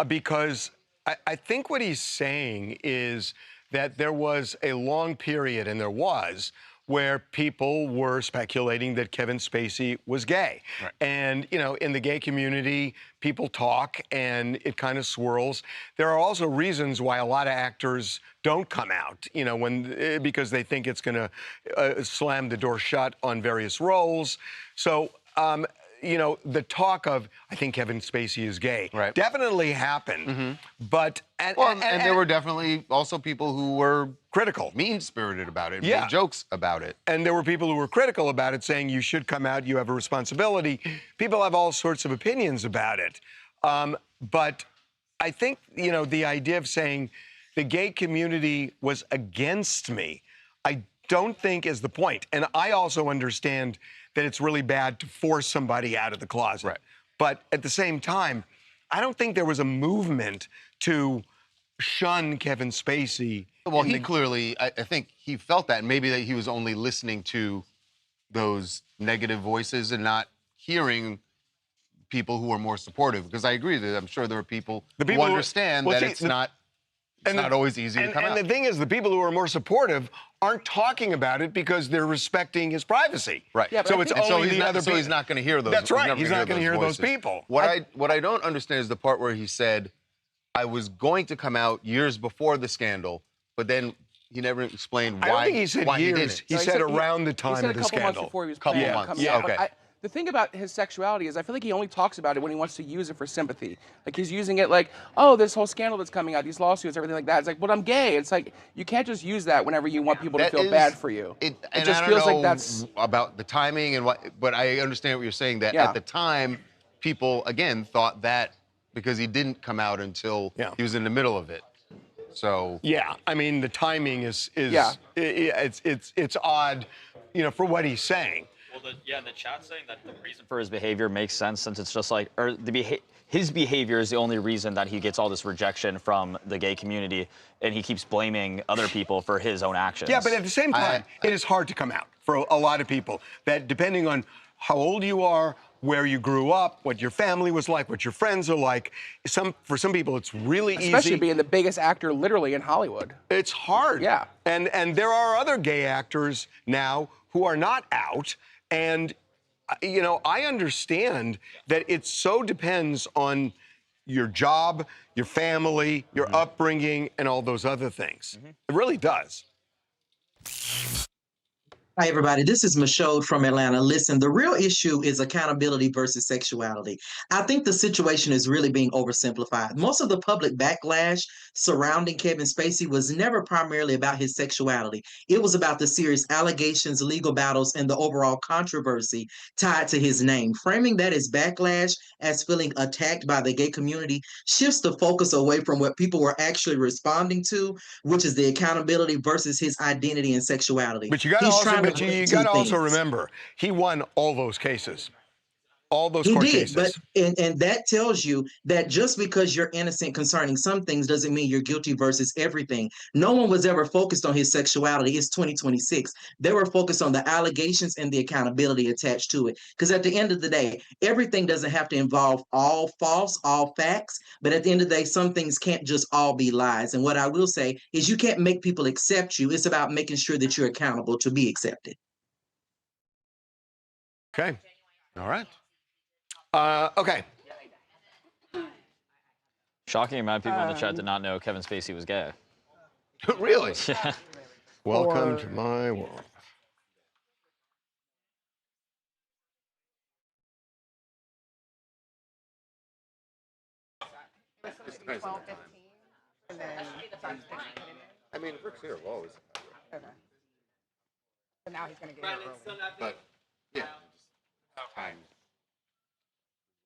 because I think what he's saying is that there was a long period, and there was, where people were speculating that Kevin Spacey was gay.
Right.
And, you know, in the gay community, people talk and it kind of swirls. There are also reasons why a lot of actors don't come out, you know, because they think it's going to slam the door shut on various roles. So, you know, the talk of, I think Kevin Spacey is gay, definitely happened. But, and
there were definitely also people who were
critical,
mean-spirited about it, made jokes about it.
And there were people who were critical about it, saying you should come out, you have a responsibility. People have all sorts of opinions about it. But I think, you know, the idea of saying the gay community was against me, I don't think is the point. And I also understand that it's really bad to force somebody out of the closet.
Right.
But at the same time, I don't think there was a movement to shun Kevin Spacey.
Well, he clearly, I think he felt that, and maybe that he was only listening to those negative voices and not hearing people who are more supportive. Because I agree that I'm sure there are people who understand that it's not always easy to come out.
And the thing is, the people who are more supportive aren't talking about it because they're respecting his privacy.
Right.
Yeah, so it's only the other people.
So he's not going to hear those.
That's right. He's not going to hear those people.
What I don't understand is the part where he said, I was going to come out years before the scandal, but then he never explained why.
I don't think he said
years.
He didn't. He said around the time of the scandal.
He said a couple months before he was
Couple
planning on
months.
coming
Yeah,
out.
okay.
But the thing about his sexuality is I feel like he only talks about it when he wants to use it for sympathy. Like he's using it like, oh, this whole scandal that's coming out, these lawsuits, everything like that. It's like, but I'm gay. It's like, you can't just use that whenever you want people to feel bad for you. It just feels like that's
about the timing and what, but I understand what you're saying, that at the time, people, again, thought that because he didn't come out until he was in the middle of it. So
yeah, I mean the timing is it's odd, you know, for what he's saying.
Well, the chat's saying that the reason for his behavior makes sense since it's just like, or his behavior is the only reason that he gets all this rejection from the gay community, and he keeps blaming other people for his own actions.
Yeah, but at the same time, it is hard to come out for a lot of people. That depending on how old you are, where you grew up, what your family was like, what your friends are like. For some people, it's really easy.
Especially being the biggest actor literally in Hollywood.
It's hard.
Yeah.
And there are other gay actors now who are not out. And, you know, I understand that it so depends on your job, your family, your upbringing, and all those other things. It really does.
Hi, everybody. This is Michelle from Atlanta. Listen, the real issue is accountability versus sexuality. I think the situation is really being oversimplified. Most of the public backlash surrounding Kevin Spacey was never primarily about his sexuality. It was about the serious allegations, legal battles, and the overall controversy tied to his name. Framing that as backlash, as feeling attacked by the gay community, shifts the focus away from what people were actually responding to, which is the accountability versus his identity and sexuality.
But you got to also remember, he won all those cases. All those court cases.
But and that tells you that just because you're innocent concerning some things doesn't mean you're guilty versus everything. No one was ever focused on his sexuality. It's 2026. They were focused on the allegations and the accountability attached to it. Because at the end of the day, everything doesn't have to involve all false, all facts. But at the end of the day, some things can't just all be lies. And what I will say is you can't make people accept you. It's about making sure that you're accountable to be accepted.
Okay.
All right.
Okay.
Shocking amount of people in the chat did not know Kevin Spacey was gay.
Really?
Yeah.
Welcome to my world.
I mean, Rick's here always.
Okay. But now he's going to get it early.
But, yeah. Time.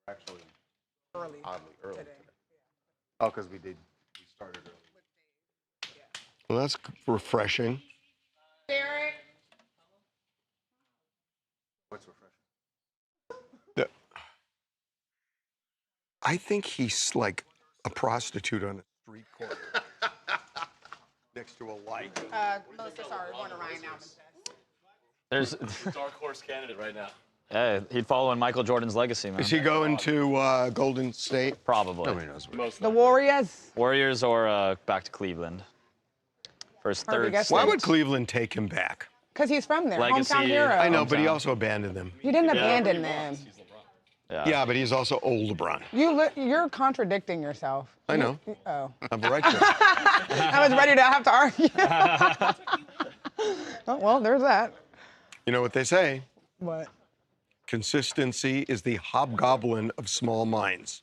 Actually, oddly early today. Oh, because we started early.
Well, that's refreshing.
Derek.
What's refreshing?
I think he's like a prostitute on a street corner next to a light.
Melissa, sorry, we're going to Ryan now.
There's
a dark horse candidate right now.
Yeah, he'd follow in Michael Jordan's legacy, man.
Is he going to Golden State?
Probably.
Nobody knows.
The Warriors.
Warriors or back to Cleveland. for his
Harvey
third
gets
Why
stint.
would Cleveland take him back?
Because he's from there,
Legacy.
hometown hero.
I know, but he also abandoned them.
You didn't abandon them.
Yeah, but he's also old LeBron.
You're contradicting yourself.
I know.
Oh.
I'm right there.
I was ready to have to argue. Oh, well, there's that.
You know what they say?
What?
Consistency is the hobgoblin of small minds.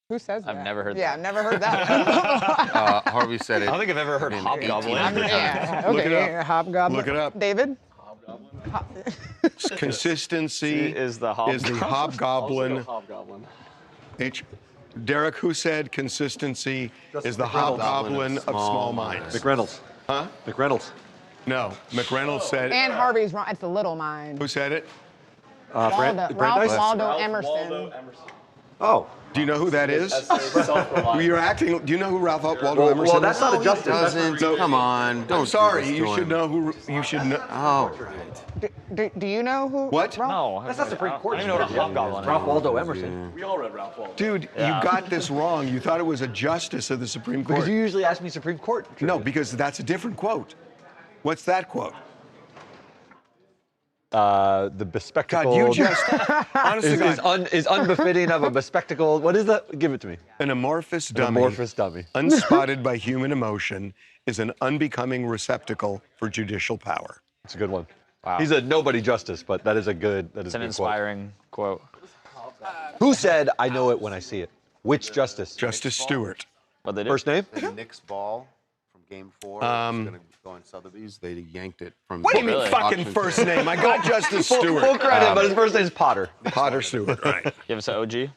Who says that?
I've never heard
Yeah,
that.
I've never heard that.
Harvey said it.
I don't think I've ever heard hobgoblin.
Yeah,
Look
okay,
it up.
hobgoblin.
Look it up.
David?
Consistency
is the
hobgoblin. Derek, who said consistency is the hobgoblin of small minds?
McReynolds.
Huh?
McReynolds.
No, McReynolds said.
And Harvey's wrong. It's the little mind.
Who said it?
Ralph Waldo Emerson.
Oh.
Do you know who that is? You're acting. Do you know who Ralph Waldo
Well,
Emerson is?
that's not a justice.
Doesn't. Come on. Don't.
I'm sorry.
do this
You
to
should
him.
know who. You should know.
Oh.
Do you know who?
What?
No.
That's not Supreme Court.
I don't even know what a hobgoblin is.
Ralph Waldo Emerson.
We all read Ralph Waldo.
Dude, you got this wrong. You thought it was a justice of the Supreme Court.
Because you usually ask me Supreme Court.
No, because that's a different quote. What's that quote?
The bespectacled.
God, you just honestly
is unbefitting of a bespectacled. What is that? Give it to me.
An amorphous dummy.
Amorphous dummy.
Unspotted by human emotion is an unbecoming receptacle for judicial power.
It's a good one.
Wow.
He's a nobody justice, but that is a good. That is
It's an
a good
inspiring quote.
Who said, "I know it when I see it"? Which justice?
Justice Stewart.
What they did?
First name?
The Knicks ball from Game 4 is going to go in Sotheby's. They yanked it from.
What do you mean
Really?
fucking
auction.
first name? I got Justice Stewart.
Full credit, but his first name's Potter.
Potter Stewart, right.
Give us an OG.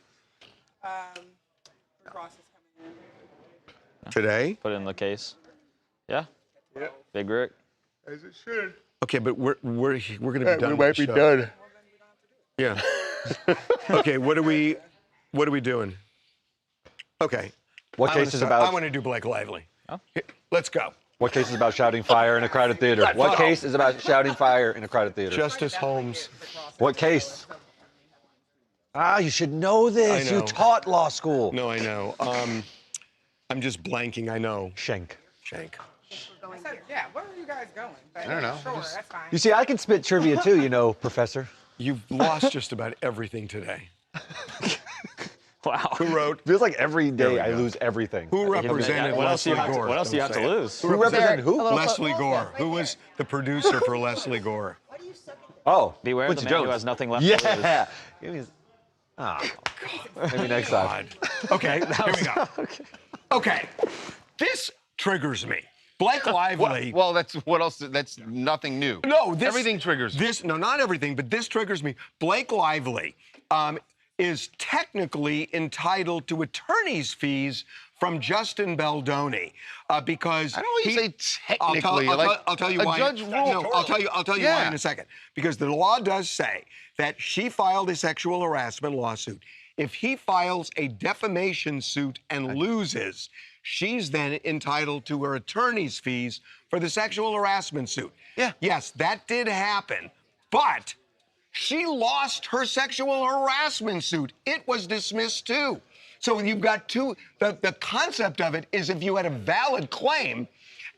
Today?
Put it in the case. Yeah. Big Rick.
As it should. Okay, but we're going to be done.
We might be done.
Yeah. Okay, what are we doing? Okay.
What case is about?
I want to do Blake Lively.
Oh.
Let's go.
What case is about shouting fire in a crowded theater? What case is about shouting fire in a crowded theater?
Justice Holmes.
What case? Ah, you should know this.
I know.
You taught law school.
No, I know. I'm just blanking. I know.
Shank.
Yeah, where are you guys going?
I don't know.
Sure, that's fine.
You see, I can spit trivia too, you know, Professor.
You've lost just about everything today.
Wow.
Who wrote?
Feels like every
There
day
we
I
go.
lose everything.
Who represented
What else do
Leslie
you have to-
Gore?
what else do you
Don't
have to
say it.
lose?
Who represented who?
Leslie Gore. Who was the producer for Leslie Gore?
Oh,
Beware
Quincy
the man
Jones.
who has nothing left to lose.
Yeah. Give me his- Oh, maybe next time.
Okay, here we go. Okay, this triggers me. Blake Lively.
Well, that's what else? That's nothing new.
No,
everything triggers me.
No, not everything, but this triggers me. Blake Lively is technically entitled to attorney's fees from Justin Baldoni because
I don't want you to say technically.
I'll tell you
a
why.
judge ruled.
No, I'll tell you why in a second. Because the law does say that she filed a sexual harassment lawsuit. If he files a defamation suit and loses, she's then entitled to her attorney's fees for the sexual harassment suit.
Yeah.
Yes, that did happen, but she lost her sexual harassment suit. It was dismissed too. So you've got two, the concept of it is if you had a valid claim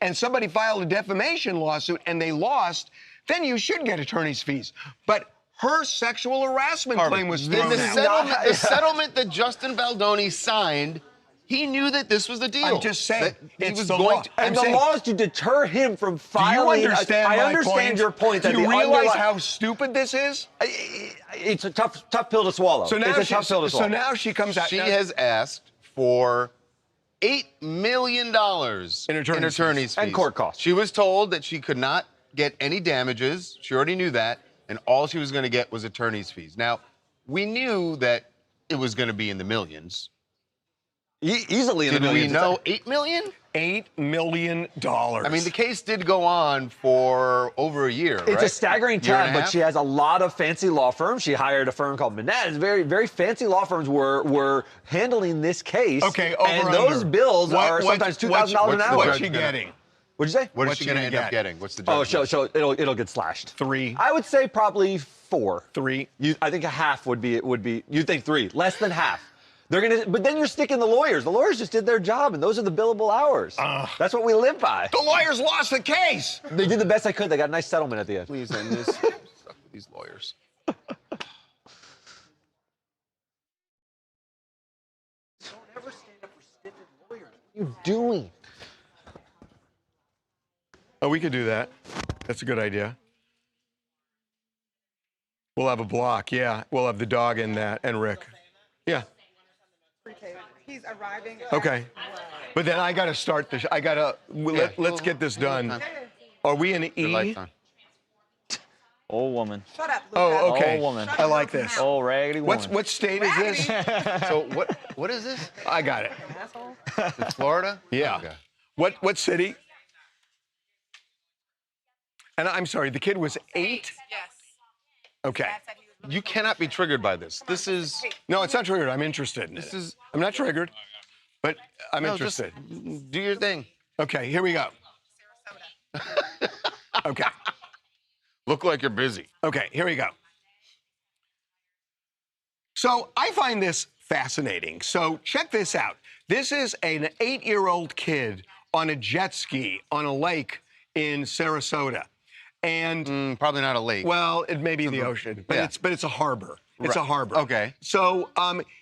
and somebody filed a defamation lawsuit and they lost, then you should get attorney's fees. But her sexual harassment claim was thrown out.
The settlement that Justin Baldoni signed, he knew that this was the deal.
I'm just saying,
He
it's
was
the
going
law.
to.
And the law is to deter him from filing.
Do you understand
I
my
understand
point?
your point. That
Do you
the
realize how stupid this is?
It's a tough pill to swallow.
So now,
it's a tough pill to swallow.
So now she comes out.
She has asked for $8 million in attorney's fees.
And court costs.
She was told that she could not get any damages. She already knew that. And all she was going to get was attorney's fees. Now, we knew that it was going to be in the millions.
Easily in the millions.
Did we know 8 million?
$8 million.
I mean, the case did go on for over a year,
It's
right?
a staggering
Year and
time,
a
but
half?
she has a lot of fancy law firms. She hired a firm called Manette. Very, very fancy law firms were handling this case.
Okay, over
and
under.
those bills are sometimes $2,000 an hour.
What's she getting?
What'd you say?
What is she going to end up getting? What's the judge?
Oh, so it'll get slashed.
3.
I would say probably 4.
3.
I think a half would be. You think 3? Less than half. But then you're sticking the lawyers. The lawyers just did their job, and those are the billable hours. That's what we live by.
The lawyers lost the case.
They did the best they could. They got a nice settlement at the end.
Please end this. These lawyers.
Don't ever stand up for stiff lawyers. What are you doing?
Oh, we could do that. That's a good idea. We'll have a block, yeah. We'll have the dog in that, and Rick. Yeah.
He's arriving.
Okay. But then I got to start the. Let's get this done. Are we in E?
Old woman.
Shut up, Luca.
Oh, okay.
Old woman.
I like this.
Old raggedy woman.
What state is this?
So what is this?
I got it.
It's Florida?
Yeah.
Okay.
What city? And I'm sorry, the kid was 8?
Yes.
Okay.
You cannot be triggered by this. This is...
No, it's not triggered. I'm interested in it. I'm not triggered, but I'm interested.
Just do your thing.
Okay, here we go. Okay.
Look like you're busy.
Okay, here we go. So I find this fascinating. So check this out. This is an 8-year-old kid on a jet ski on a lake in Sarasota. And
probably not a lake.
Well, it may be the ocean, but it's a harbor. It's a harbor.
Okay.
So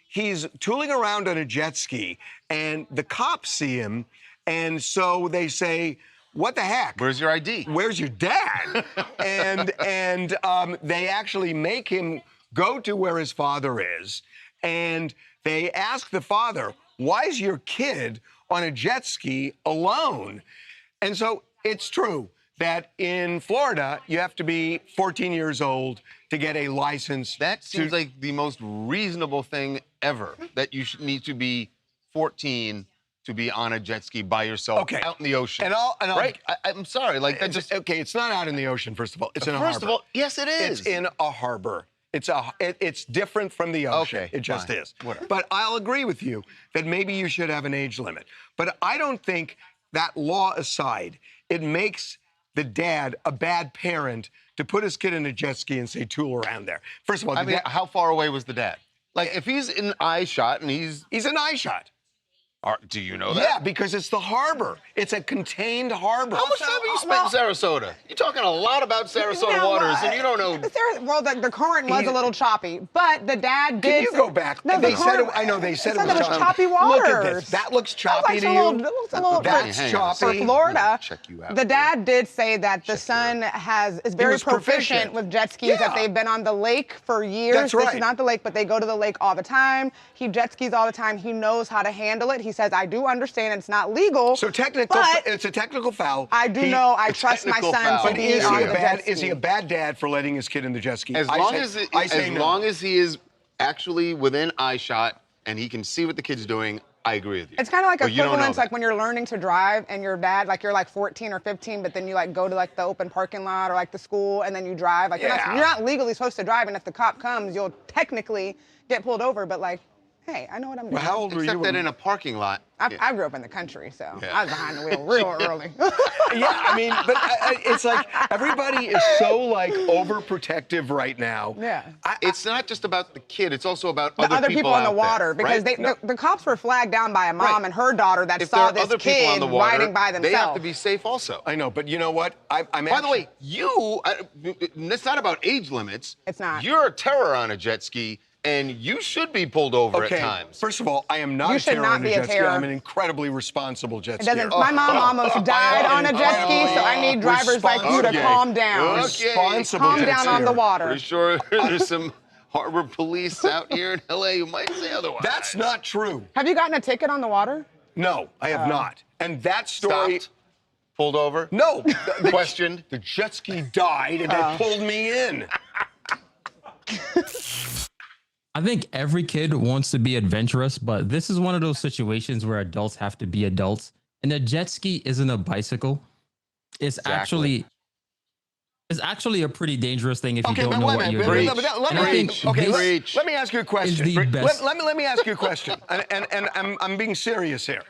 he's tooling around on a jet ski, and the cops see him, and so they say, "What the heck?
Where's your ID?
Where's your dad?" and they actually make him go to where his father is, and they ask the father, "Why is your kid on a jet ski alone?" And so it's true that in Florida, you have to be 14 years old to get a license.
That seems like the most reasonable thing ever, that you should need to be 14 to be on a jet ski by yourself out in the ocean. Right? I'm sorry, like that just...
Okay, it's not out in the ocean, first of all. It's in a harbor.
First of all, yes, it is.
It's in a harbor. It's different from the ocean.
Okay,
it just
fine.
is.
Whatever.
But I'll agree with you that maybe you should have an age limit. But I don't think, that law aside, it makes the dad a bad parent to put his kid in a jet ski and say tool around there. First of all,
I mean, how far away was the dad? Like, if he's in eye shot and he's
in eye shot.
Do you know that?
Yeah, because it's the harbor. It's a contained harbor.
How much time have you spent in Sarasota? You're talking a lot about Sarasota waters, and you don't know.
Well, the current was a little choppy, but the dad did.
Can you go back?
No,
they said it. I know they said it was
choppy waters.
Look at this. That looks choppy to you. That's choppy.
For Florida,
check you out.
the dad did say that the son is very proficient with jet skis. That they've been on the lake for years.
That's right.
This is not the lake, but they go to the lake all the time. He jet skis all the time. He knows how to handle it. He says, "I do understand it's not legal."
So it's a technical foul.
I do know. I trust my son to be on the jet ski.
Is he a bad dad for letting his kid in the jet ski?
As long as he is actually within eye shot and he can see what the kid's doing, I agree with you.
It's kind of like equivalent, like when you're learning to drive and your dad, like you're like 14 or 15, but then you like go to like the open parking lot or like the school and then you drive. Like you're not legally supposed to drive, and if the cop comes, you'll technically get pulled over. But like, hey, I know what I'm doing.
Well, how old were you?
Except that in a parking lot.
I grew up in the country, so I was behind the wheel real early.
Yeah, I mean, but it's like everybody is so like overprotective right now.
Yeah.
It's not just about the kid; it's also about
the other people in the water,
there,
because
right?
the cops were flagged down by a mom and her daughter that saw this kid riding by themselves.
They have to be safe also.
I know, but you know what?
By the way, it's not about age limits.
It's not.
You're a terror on a jet ski. And you should be pulled over at times.
First of all, I am not
You
a
should
terror
not
on a
be a
jet ski.
terror.
I'm an incredibly responsible jet skier.
My mom almost died on a jet ski, so I need drivers like you to calm down.
Responsible jet
down on the water.
Pretty sure there's some harbor police out here in LA who might say otherwise.
That's not true.
Have you gotten a ticket on the water?
No, I have not. And that story...
Stopped? Pulled over?
No.
Questioned?
The jet ski died and they pulled me in.
I think every kid wants to be adventurous, but this is one of those situations where adults have to be adults. And a jet ski isn't a bicycle. It's actually a pretty dangerous thing if you don't know what you're doing.
Let me ask you a question. Let me ask you a question. And I'm being serious here.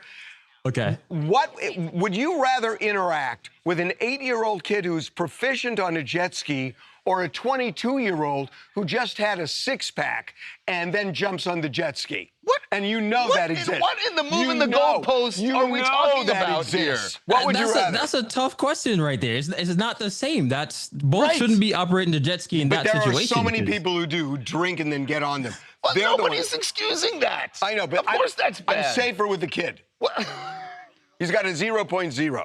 Okay.
What would you rather interact with an 8-year-old kid who's proficient on a jet ski, or a 22-year-old who just had a six-pack and then jumps on the jet ski? What? And you know that exists.
What in the moving the goalposts are we talking about here?
What would you rather?
That's a tough question right there. It's not the same. That's both shouldn't be operating the jet ski in that situation.
But there are so many people who do, who drink and then get on them.
Well, nobody's excusing that.
I know, but
of course that's bad.
I'm safer with the kid.
What?
He's got a 0.0.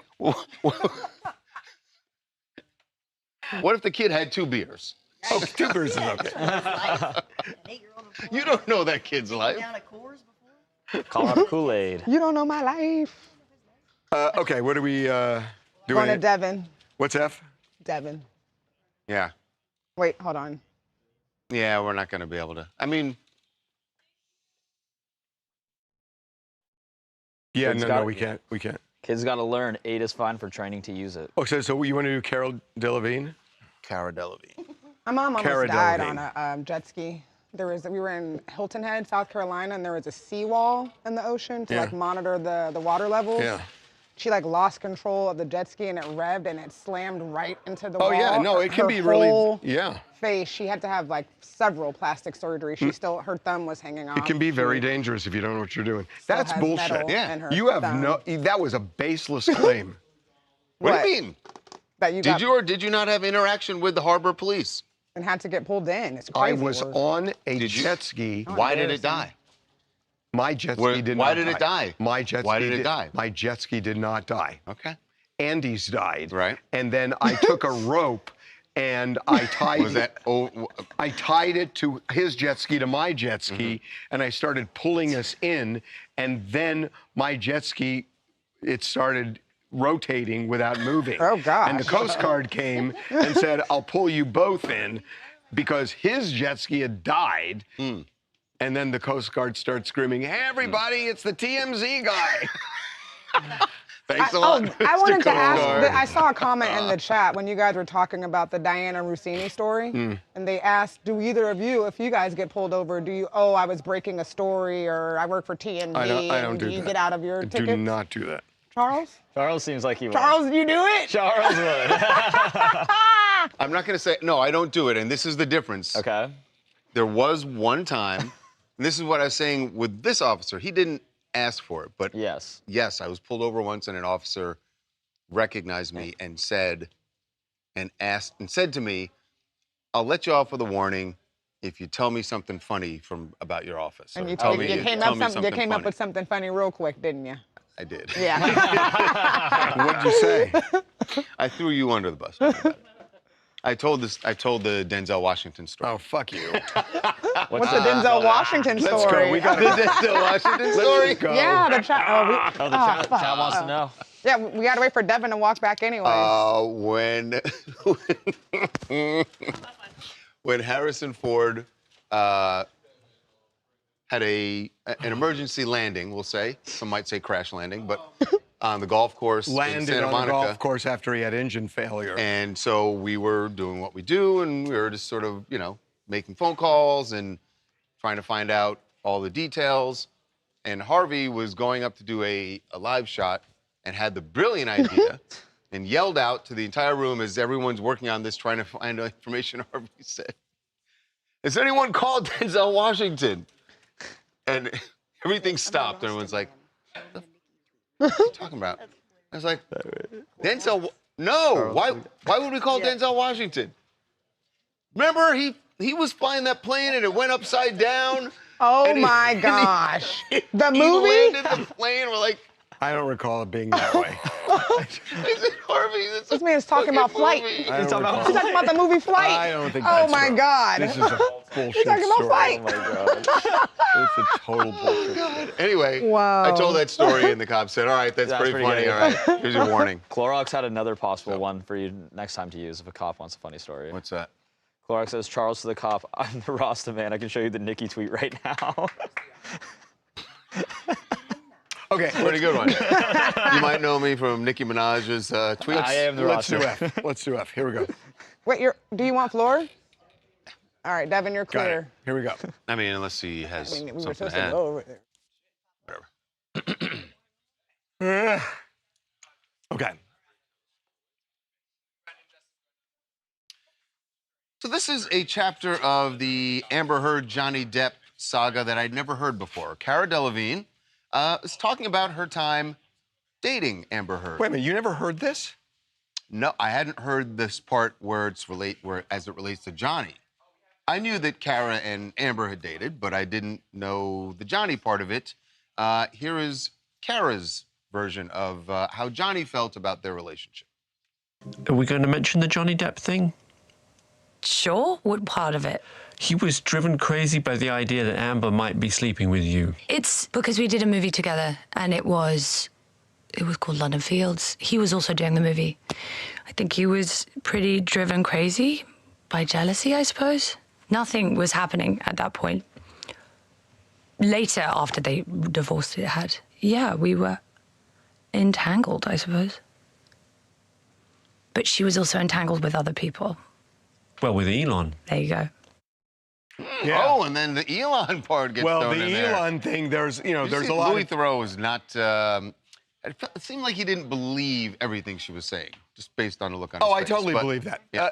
What if the kid had 2 beers?
Oh, 2 beers is okay.
You don't know that kid's life.
Call up Kool-Aid.
You don't know my life.
Okay, what are we doing?
Going to Devin.
What's F?
Devin.
Yeah.
Wait, hold on.
Yeah, we're not going to be able to. I mean.
Yeah, no, we can't. We can't.
Kids got to learn 8 is fine for training to use it.
Oh, so you want to do Cara Delevingne?
Cara Delevingne.
My mom almost
Cara
died
Delevingne.
on a jet ski. We were in Hilton Head, South Carolina, and there was a seawall in the ocean to like monitor the water levels.
Yeah.
She like lost control of the jet ski and it revved and it slammed right into the wall.
Oh yeah, no, it can be really, yeah.
Face. She had to have like several plastic surgeries. She still, her thumb was hanging off.
It can be very dangerous if you don't know what you're doing. That's
has
bullshit.
metal in
Yeah.
her
You have
thumb.
that was a baseless claim.
What do you mean?
That you
Did you or did you not have interaction with the harbor police?
And had to get pulled in. It's
I
crazy.
was on a jet ski.
Why did it die?
My jet ski did not die.
Why did it die?
My jet
Why
ski
did it die?
My jet ski did not die.
Okay.
Andy's died.
Right.
And then I took a rope and I tied I tied it to his jet ski to my jet ski and I started pulling us in and then my jet ski it started rotating without moving.
Oh gosh.
And the Coast Guard came and said, "I'll pull you both in," because his jet ski had died. And then the Coast Guard starts screaming, "Hey everybody, it's the TMZ guy."
Thanks a lot.
I wanted to
Coast
ask,
Guard.
I saw a comment in the chat when you guys were talking about the Dianna Russini story. And they asked, do either of you, if you guys get pulled over, do you, I was breaking a story or I work for TMZ,
I don't do
you
that.
get out of your ticket?
Do not do that.
Charles?
Charles seems like he would.
Charles, you do it?
Charles would.
I'm not going to say, no, I don't do it. And this is the difference.
Okay.
There was one time, and this is what I was saying with this officer. He didn't ask for it, but
yes,
I was pulled over once and an officer recognized me and said to me, "I'll let you off with a warning if you tell me something funny about your office."
And you came up with something funny real quick, didn't you?
I did.
Yeah.
What'd you say?
I threw you under the bus. I told the Denzel Washington story.
Oh, fuck you.
What's the Denzel Washington story?
Let's go. We got
the Denzel Washington story.
Let's go.
Yeah, the chat.
The chat wants to know.
Yeah, we got to wait for Devin to walk back anyway.
When Harrison Ford had an emergency landing, we'll say, some might say crash landing, but on the golf course in
Landed
Santa
on
Monica.
the golf course after he had engine failure.
And so we were doing what we do, and we were just sort of, making phone calls and trying to find out all the details. And Harvey was going up to do a live shot and had the brilliant idea and yelled out to the entire room as everyone's working on this, trying to find out information. Harvey said, "Has anyone called Denzel Washington?" And everything stopped. Everyone's like, "What are you talking about?" I was like, "Denzel, no. Why would we call Denzel Washington? Remember, he was flying that plane and it went upside down."
Oh my gosh. The movie?
He landed the plane. We're like,
I don't recall it being that way.
I said, "Harvey,
this man's talking about Flight.
I
He's
don't
talking
recall.
about the movie Flight.
I don't think
Oh
that's
my
true.
God.
This is a bullshit
He's talking about
story.
Flight.
Oh my God. It's a total bullshit story.
Anyway,
Wow.
I told that story and the cop said, "All right, that's pretty funny.
good.
All right, here's your warning."
Clorox had another possible one for you next time to use if a cop wants a funny story.
What's that?
Clorox says, "Charles to the cop, I'm the Rasta man. I can show you the Nikki tweet right now."
Okay.
Pretty good one. You might know me from Nicki Minaj's tweets.
I am the
Let's do
Rasta.
F. Let's do F. Here we go.
Wait, do you want floor? All right, Devin, you're
Got it.
clear.
Here we go.
I mean, unless he has
We were
something
supposed
to
to
add.
go over there.
Whatever.
Okay.
So this is a chapter of the Amber Heard Johnny Depp saga that I'd never heard before. Cara Delevingne is talking about her time dating Amber Heard.
Wait a minute, you never heard this?
No, I hadn't heard this part where as it relates to Johnny. I knew that Cara and Amber had dated, but I didn't know the Johnny part of it. Here is Cara's version of how Johnny felt about their relationship.
Are we going to mention the Johnny Depp thing?
Sure. What part of it?
He was driven crazy by the idea that Amber might be sleeping with you.
It's because we did a movie together, and it was called London Fields. He was also doing the movie. I think he was pretty driven crazy by jealousy, I suppose. Nothing was happening at that point. Later, after they divorced, we were entangled, I suppose. But she was also entangled with other people.
Well, with Elon.
There you go.
Yeah.
Oh, and then the Elon part gets thrown in there.
Well, the Elon thing, there's a lot.
Louis Theroux was not. It seemed like he didn't believe everything she was saying, just based on the look on his face.
I totally believe that.
Yeah.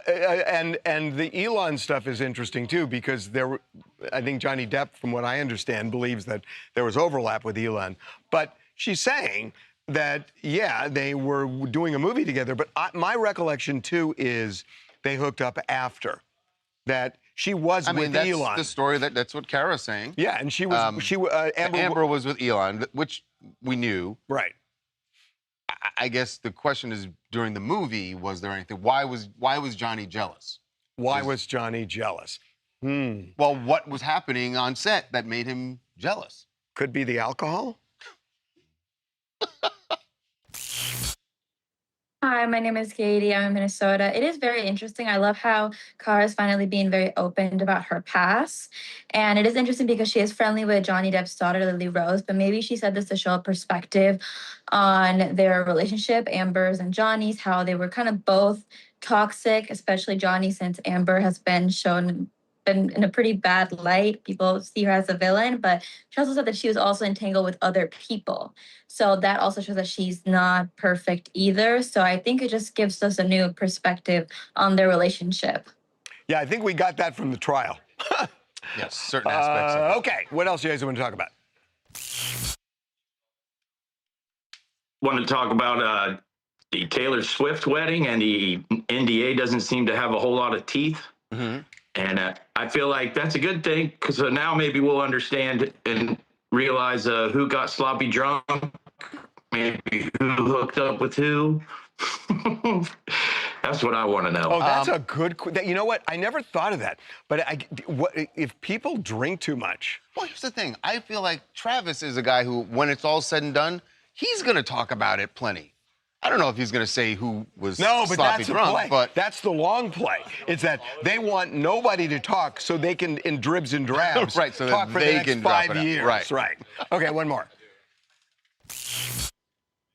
And the Elon stuff is interesting too, because I think Johnny Depp, from what I understand, believes that there was overlap with Elon. But she's saying that, yeah, they were doing a movie together. But my recollection too is they hooked up after that. She was with
that's
Elon.
The story that's what Cara's saying.
Yeah, and she was
Amber was with Elon, which we knew.
Right.
I guess the question is, during the movie, was there anything? Why was Johnny jealous?
Why was Johnny jealous?
Well, what was happening on set that made him jealous?
Could be the alcohol.
Hi, my name is Katie. I'm in Minnesota. It is very interesting. I love how Cara is finally being very open about her past. And it is interesting because she is friendly with Johnny Depp's daughter, Lily Rose, but maybe she said this to show a perspective on their relationship, Amber's and Johnny's, how they were kind of both toxic, especially Johnny, since Amber has been shown in a pretty bad light. People see her as a villain, but she also said that she was also entangled with other people. So that also shows that she's not perfect either. So I think it just gives us a new perspective on their relationship.
Yeah, I think we got that from the trial.
Yes, certain aspects of it.
Okay, what else do you guys want to talk about?
Want to talk about the Taylor Swift wedding, and the NDA doesn't seem to have a whole lot of teeth.
Mm-hmm.
And I feel like that's a good thing, because now maybe we'll understand and realize who got sloppy drunk, maybe who hooked up with who. That's what I want to know.
Oh, that's a good. You know what? I never thought of that. But if people drink too much?
Well, here's the thing. I feel like Travis is a guy who, when it's all said and done, he's going to talk about it plenty. I don't know if he's going to say who was sloppy
that's
drunk,
the play.
but
That's the long play. It's that they want nobody to talk so they can, in dribs and drabs,
right, so
talk
that
for the
they
next
can drop
5
it out.
years.
Right.
Okay, one more.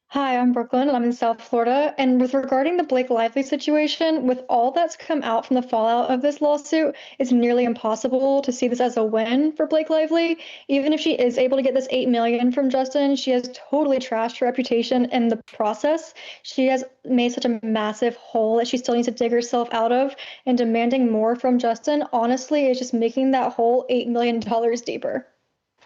Hi, I'm Brooklyn, and I'm in South Florida. And regarding the Blake Lively situation, with all that's come out from the fallout of this lawsuit, it's nearly impossible to see this as a win for Blake Lively. Even if she is able to get this $8 million from Justin, she has totally trashed her reputation in the process. She has made such a massive hole that she still needs to dig herself out of, and demanding more from Justin, honestly, is just making that hole $8 million deeper.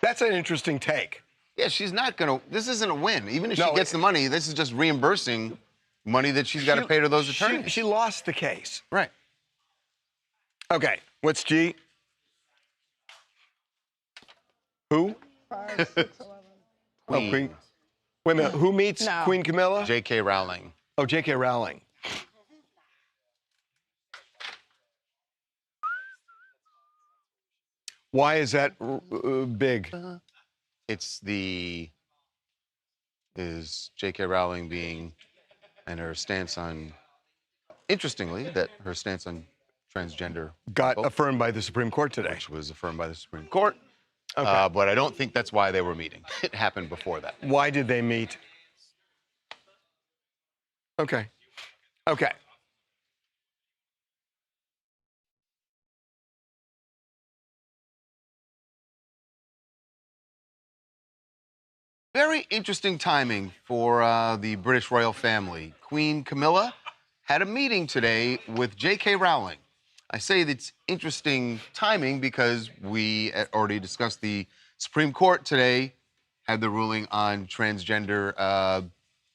That's an interesting take.
yeah, she's not going to, this isn't a win. Even if she gets the money, this is just reimbursing money that she's got to pay to those attorneys.
She lost the case.
Right.
Okay, what's G? Who?
5, 6, 11.
Oh, Queen. Wait a minute, who meets
No.
Queen Camilla?
J.K. Rowling.
Oh, J.K. Rowling. Why is that big?
It's is J.K. Rowling being, and her stance on, interestingly, that her stance on transgender
got affirmed by the Supreme Court today.
Which was affirmed by the Supreme Court.
Okay.
But I don't think that's why they were meeting. It happened before that.
Why did they meet? Okay. Okay.
Very interesting timing for the British royal family. Queen Camilla had a meeting today with J.K. Rowling. I say that's interesting timing because we already discussed the Supreme Court today had the ruling on transgender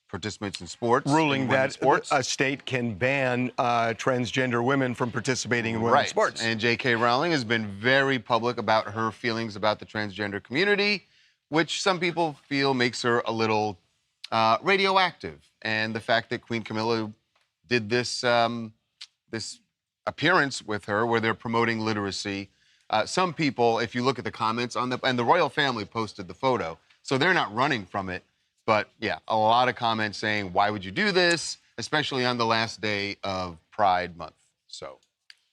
participants in sports.
Ruling
in
that
sports.
a state can ban transgender women from participating in women's sports.
And J.K. Rowling has been very public about her feelings about the transgender community, which some people feel makes her a little radioactive. And the fact that Queen Camilla did this this appearance with her where they're promoting literacy. Some people, if you look at the comments on and the royal family posted the photo, so they're not running from it. But yeah, a lot of comments saying, why would you do this? Especially on the last day of Pride Month. So,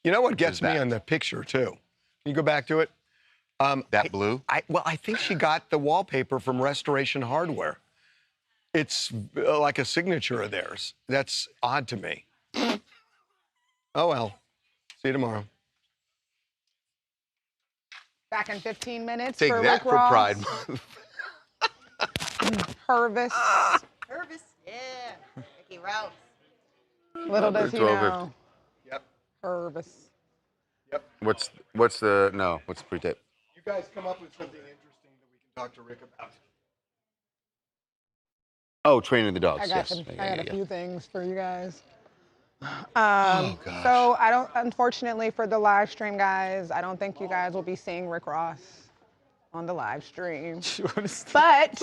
you know what gets me on the picture too? Can you go back to it?
That blue?
Well, I think she got the wallpaper from Restoration Hardware. It's like a signature of theirs. That's odd to me. Oh well. See you tomorrow.
Back in 15 minutes
Take
for
that
Rick
for
Ross.
Pride Month.
Purvis.
Purvis, yeah. Mickey Rouse.
Little does he know.
Yep.
Purvis.
Yep. What's the pre-tape?
You guys come up with something interesting that we can talk to Rick about.
Oh, training the dogs.
I got,
Yes.
I got a few things for you guys.
Oh, gosh.
So I don't, unfortunately for the live stream guys, I don't think you guys will be seeing Rick Ross on the live stream. But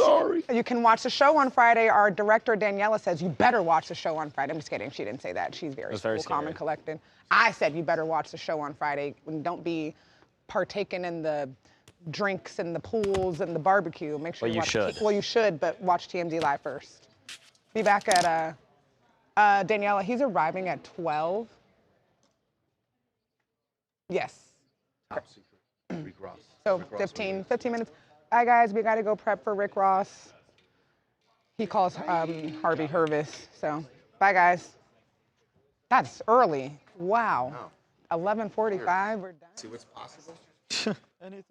you can watch the show on Friday. Our director, Daniela, says you better watch the show on Friday. I'm just kidding. She didn't say that. She's very cool, calm, and collected. I said you better watch the show on Friday and don't be partaking in the drinks and the pools and the barbecue. Make sure
Well, you should.
Well, you should, but watch TMZ Live first. Be back at Daniela, he's arriving at 12. Yes.
Top secret. Rick Ross.
So
Rick Ross
15 minutes. All right, guys, we got to go prep for Rick Ross. He calls Harvey Hervis. So bye, guys. That's early. Wow. 11:45. We're done.
See what's possible.
Anything.